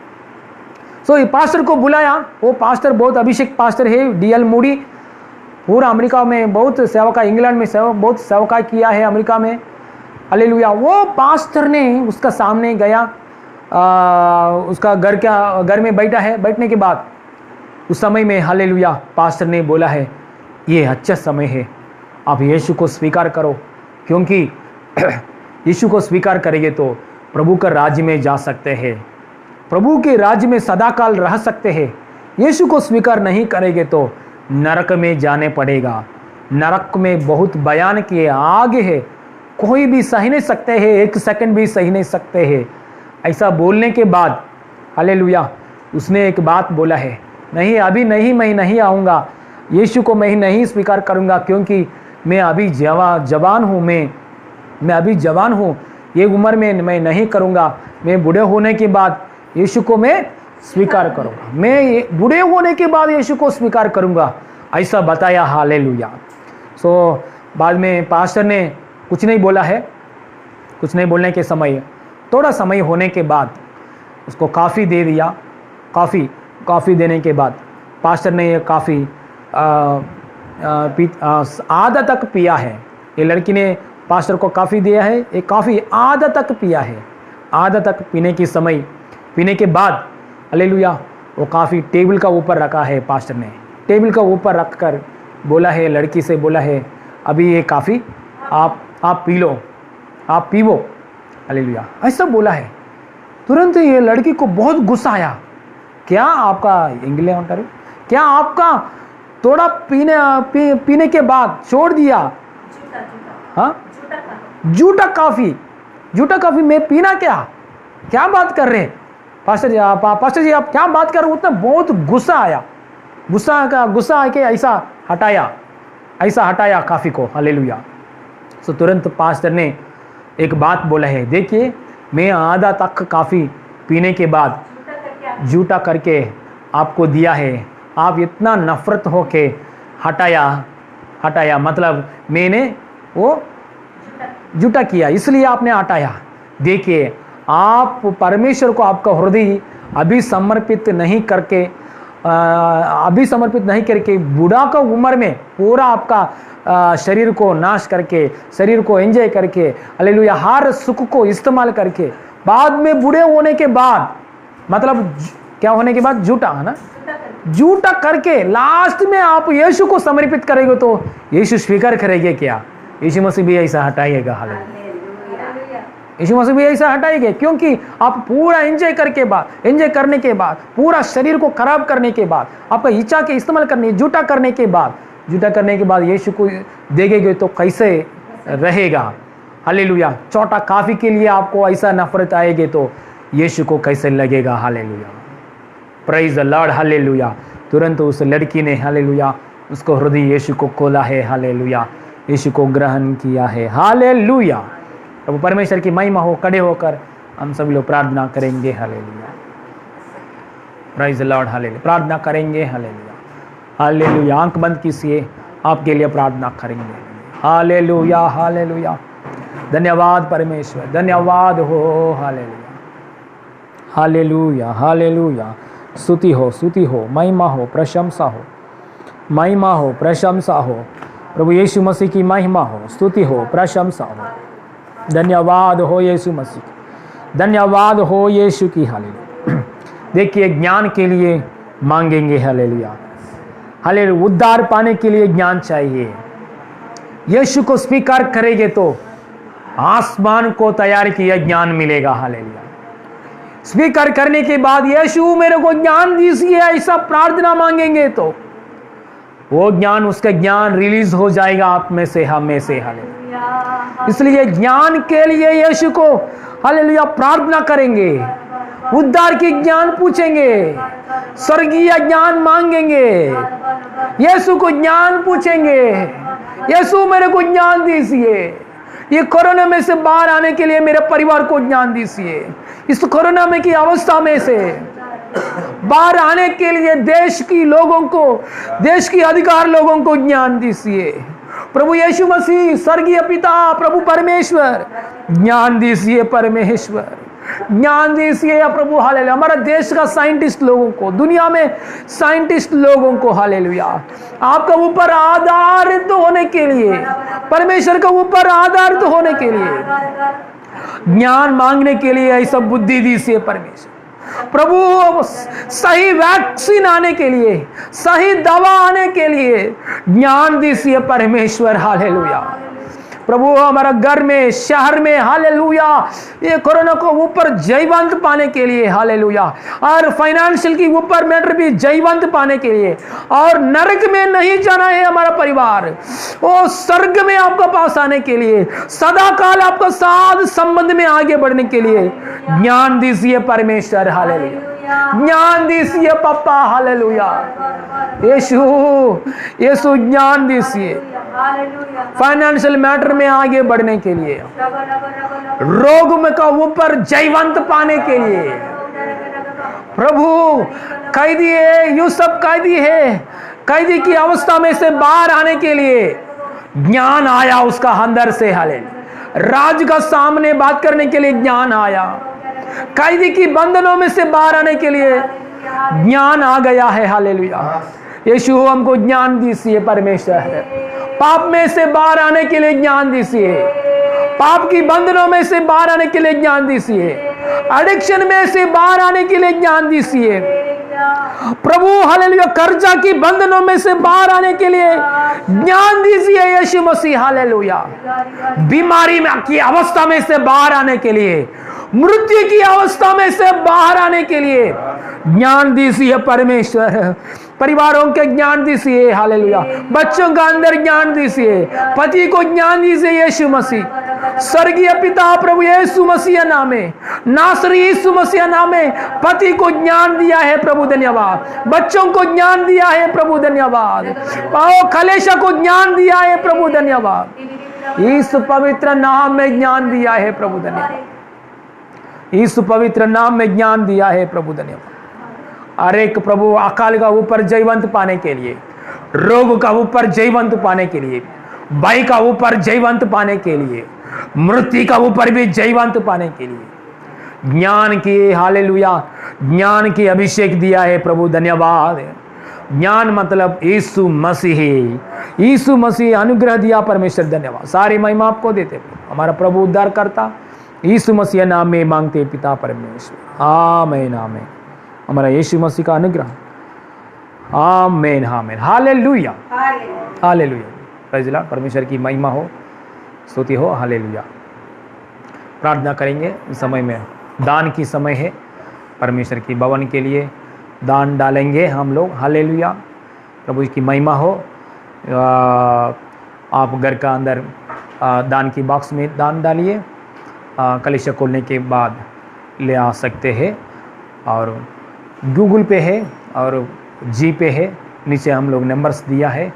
[SPEAKER 1] सो ये पास्टर को बुलाया। वो पास्टर बहुत अभिषेक पास्टर है, डीएल मूडी। पूरा अमेरिका में बहुत सेवका, इंग्लैंड में बहुत सेवका किया है अमेरिका में। हालेलुया। वो पास्टर ने उसका सामने गया, उसका घर में बैठा है। बैठने के बाद उस समय में हालेलुया पास्टर ने बोला है, ये अच्छा समय है, आप यीशु को स्वीकार करो, क्योंकि यीशु को स्वीकार करेंगे तो प्रभु का राज्य में जा सकते हैं, प्रभु के राज्य में सदाकाल रह सकते हैं। यीशु को स्वीकार नहीं करेंगे तो नरक में जाने पड़ेगा। नरक में बहुत बयान किए आगे है, कोई भी सही नहीं सकते हैं, एक सेकंड भी सही नहीं सकते हैं। ऐसा बोलने के बाद हालेलुया उसने एक बात बोला है, नहीं अभी नहीं, मैं नहीं आऊँगा, यीशु को मैं नहीं स्वीकार करूँगा, क्योंकि मैं अभी जवान हूँ, मैं अभी जवान हूँ, ये उम्र में मैं नहीं करूँगा, मैं बूढ़े होने के बाद यीशु को मैं स्वीकार करूँगा, मैं बूढ़े होने के बाद यीशु को स्वीकार करूँगा, ऐसा बताया। हालेलुया। सो बाद में पास्टर ने कुछ नहीं बोला है। कुछ नहीं बोलने के समय, थोड़ा समय होने के बाद उसको कॉफ़ी दे दिया। कॉफ़ी देने के बाद पास्टर ने ये कॉफ़ी आधा तक पिया है। ये लड़की ने पास्टर को कॉफ़ी दिया है, ये कॉफ़ी आधा तक पिया है। आधा तक पीने के बाद हालेलुया वो कॉफ़ी टेबल का ऊपर रखा है। पास्टर ने टेबल का ऊपर रख कर बोला है, लड़की से बोला है, अभी ये कॉफ़ी आप पी लो, आप पीवो। हालेलुया ऐसा बोला है। तुरंत ये लड़की को बहुत गुस्सा आया। क्या आपका इंग्लिश अंटारू, क्या आपका थोड़ा पीने के बाद छोड़ दिया, हाँ, झूठा कॉफ़ी मैं पीना क्या बात कर रहे हैं पास्टर जी आप क्या बात कर रहे हो। उतना बहुत गुस्सा आया। गुस्सा आके ऐसा हटाया कॉफ़ी को। हालेलुया। सो तुरंत पास्टर ने एक बात बोला है, देखिए मैं आधा तक कॉफ़ी पीने के बाद झूठा करके आपको दिया है, आप इतना नफरत हो के हटाया, मतलब मैंने वो झूठा किया इसलिए आपने हटाया। देखिए आप परमेश्वर को आपका हृदय अभी समर्पित नहीं करके बूढ़ा का उम्र में पूरा आपका शरीर को नाश करके, शरीर को एंजॉय करके, हालेलुया हर सुख को इस्तेमाल करके, बाद में बूढ़े होने के बाद, मतलब क्या होने के बाद, झूठा है ना, झूठा करके लास्ट में आप यीशु को समर्पित करेंगे तो यीशु स्वीकार करेंगे क्या? यीशु मसीह भी ऐसा हटाएगा। हालेलुया यीशु मसीह भी ऐसा हटाएंगे, क्योंकि आप पूरा एंजॉय करने के बाद, पूरा शरीर को खराब करने के बाद, आपका इच्छा के इस्तेमाल करने, झूठा करने के बाद यीशु को देंगे तो कैसे रहेगा? हालेलुया। छोटा कॉफ़ी के लिए आपको ऐसा नफरत आएगी तो यीशु को कैसे लगेगा? Hallelujah. Praise the lord. Hallelujah. तुरंत उस लड़की ने हालेलुया उसको हृदय यीशु को खोला है, हालेलुया, यीशु को ग्रहण किया है, हालेलुया। प्रभु परमेश्वर की महिमा हो। खड़े होकर हम सभी लोग प्रार्थना करेंगे, hallelujah, praise the lord, hallelujah, प्रार्थना करेंगे, हालेलुया, हालेलुया। आंख बंद कीजिए, आपके लिए प्रार्थना करेंगे, हालेलुया, हालेलुया। धन्यवाद परमेश्वर, धन्यवाद हो, हालेलुया, हालेलुया, हालेलुया। स्तुति हो, स्तुति हो, महिमा हो, प्रशंसा हो, महिमा हो, प्रशंसा हो। प्रभु यीशु मसीह की महिमा हो, स्तुति हो, प्रशंसा हो। धन्यवाद हो यीशु मसीह, धन्यवाद हो यीशु की, हालेलुया। देखिए, ज्ञान के लिए मांगेंगे, हालेलुया, हालेलुया। उद्धार पाने के लिए ज्ञान चाहिए। यीशु को स्वीकार करेंगे तो आसमान को तैयार किया ज्ञान मिलेगा, हालेलुया। स्वीकार करने के बाद यीशु मेरे को ज्ञान दीजिए, ऐसा प्रार्थना मांगेंगे तो वो ज्ञान, उसका ज्ञान रिलीज हो जाएगा आप में से, हम में से, हालेलुया। इसलिए ज्ञान के लिए यीशु को, हालेलुया, प्रार्थना करेंगे, उद्धार की ज्ञान पूछेंगे, स्वर्गीय ज्ञान मांगेंगे, यीशु को ज्ञान पूछेंगे, यीशु मेरे को ज्ञान दीजिए, ये कोरोना में से बाहर आने के लिए मेरे परिवार को ज्ञान दीजिए, इस कोरोना में की अवस्था में से बाहर आने के लिए देश की लोगों को, देश की अधिकार लोगों को ज्ञान दीजिए। प्रभु यीशु मसीह, स्वर्गीय पिता, प्रभु परमेश्वर, ज्ञान दीजिए, परमेश्वर ज्ञान दीजिए प्रभु, हालेलुया। हमारा देश का साइंटिस्ट लोगों को, दुनिया में साइंटिस्ट लोगों को, हालेलुया, आपका ऊपर आधारित होने के लिए, परमेश्वर का ऊपर आधारित होने के लिए, ज्ञान मांगने के लिए ऐसा बुद्धि दीजिए परमेश्वर। प्रभु सही वैक्सीन आने के लिए, सही दवा आने के लिए ज्ञान दीजिए परमेश्वर, हालेलुया। प्रभु हमारा घर में, शहर में, हालेलुया, ये कोरोना को ऊपर जयवंत पाने के लिए, हालेलुया, और फाइनेंशियल की ऊपर मैटर भी जयवंत पाने के लिए, और नरक में नहीं जाना है हमारा परिवार, वो स्वर्ग में आपका पास आने के लिए, सदा काल आपका साथ संबंध में आगे बढ़ने के लिए ज्ञान दीजिए परमेश्वर, हालेलुया, ज्ञान दीजिए पापा, हालेलुया। यीशु, यीशु ज्ञान दीजिए फाइनेंशियल मैटर में आगे बढ़ने के लिए, रोग में का ऊपर जयवंत पाने के लिए। प्रभु कैदी है, यूसुफ कैदी है, कैदी की अवस्था में से बाहर आने के लिए ज्ञान आया उसका अंदर से, हालेलुया। राज का सामने बात करने के लिए ज्ञान आया, कैदी की बंधनों में से बाहर आने के लिए ज्ञान आ गया है, हालेलुया। यीशु हमको ज्ञान दीजिए परमेश्वर, पाप में से बाहर आने के लिए ज्ञान दीजिए, पाप की बंधनों में से बाहर आने के लिए ज्ञान दीजिए, एडिक्शन में से बाहर आने के लिए ज्ञान दीजिए प्रभु, हालेलुया। कर्जा की बंधनों में से बाहर आने के लिए ज्ञान दीजिए यीशु मसीह, हालेलुया। बीमारी में की अवस्था में से बाहर आने के लिए, मृत्यु की अवस्था में से बाहर आने के लिए ज्ञान दीजिए परमेश्वर। परिवारों के ज्ञान दीजिए, हालेलुया। बच्चों का अंदर ज्ञान दीजिए, पति को ज्ञान दीजिए यीशु मसीह। स्वर्गीय पिता प्रभु यीशु मसीह नाम में, नासरी यीशु मसीह नाम में पति को ज्ञान दिया है प्रभु, धन्यवाद। बच्चों को ज्ञान दिया है प्रभु, धन्यवाद। पाओ कलेशा को ज्ञान दिया है प्रभु, धन्यवाद। इस पवित्र नाम में ज्ञान दिया है प्रभु, धन्यवाद। इस पवित्र नाम में ज्ञान दिया है प्रभु, धन्यवाद। हर एक प्रभु अकाल का ऊपर जयवंत पाने के लिए, रोग का ऊपर जयवंत पाने के लिए, भय का ऊपर जयवंत पाने के लिए, मृत्यु का ऊपर भी जयवंत पाने के लिए ज्ञान की, हालेलुया, ज्ञान की अभिषेक दिया है प्रभु, धन्यवाद। ज्ञान मतलब यीशु मसीह, यीशु मसीह अनुग्रह दिया परमेश्वर, धन्यवाद। सारी महिमा आपको देते हमारा प्रभु उद्धार करता यीशु मसीह नाम में मांगते पिता परमेश्वर, आमीन, आमीन। हमारा यीशु मसीह का अनुग्रह, आमीन, आमीन, hallelujah, hallelujah. Praise the Lord, परमेश्वर की महिमा हो, स्तुति हो, हालेलुया। प्रार्थना करेंगे। इस समय में दान की समय है, परमेश्वर की भवन के लिए दान डालेंगे हम लोग, हालेलुया। प्रभु की महिमा हो। आप घर का अंदर दान की बॉक्स में दान डालिए, कलीसिया खोलने के बाद ले आ सकते हैं, और गूगल पे है और जी पे है, नीचे हम लोग नंबर्स दिया है,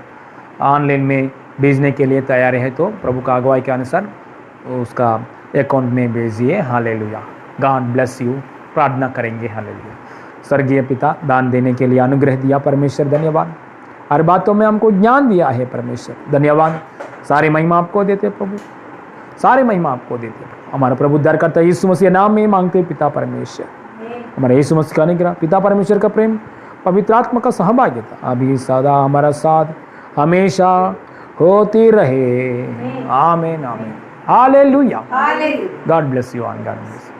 [SPEAKER 1] ऑनलाइन में भेजने के लिए तैयार है तो प्रभु का अगुवाई के अनुसार उसका अकाउंट में भेजिए। हालेलुया। God bless you. प्रार्थना करेंगे। हालेलुया। स्वर्गीय पिता, दान देने के लिए अनुग्रह दिया परमेश्वर, धन्यवाद। हर बातों में हमको ज्ञान दिया है परमेश्वर, धन्यवाद। सारी महिमा आपको देते प्रभु, सारी महिमा आपको देते। हमारा प्रभु उद्धारकर्ता यीशु मसीह नाम में मांगते पिता परमेश्वर। हमारे यीशु मसीह का अनुग्रह, पिता परमेश्वर का प्रेम, पवित्र आत्मा का सहभागिता अभी सदा हमारा साथ हमेशा होती रहे। आमीन आमीन। Hallelujah. God bless you on. God bless.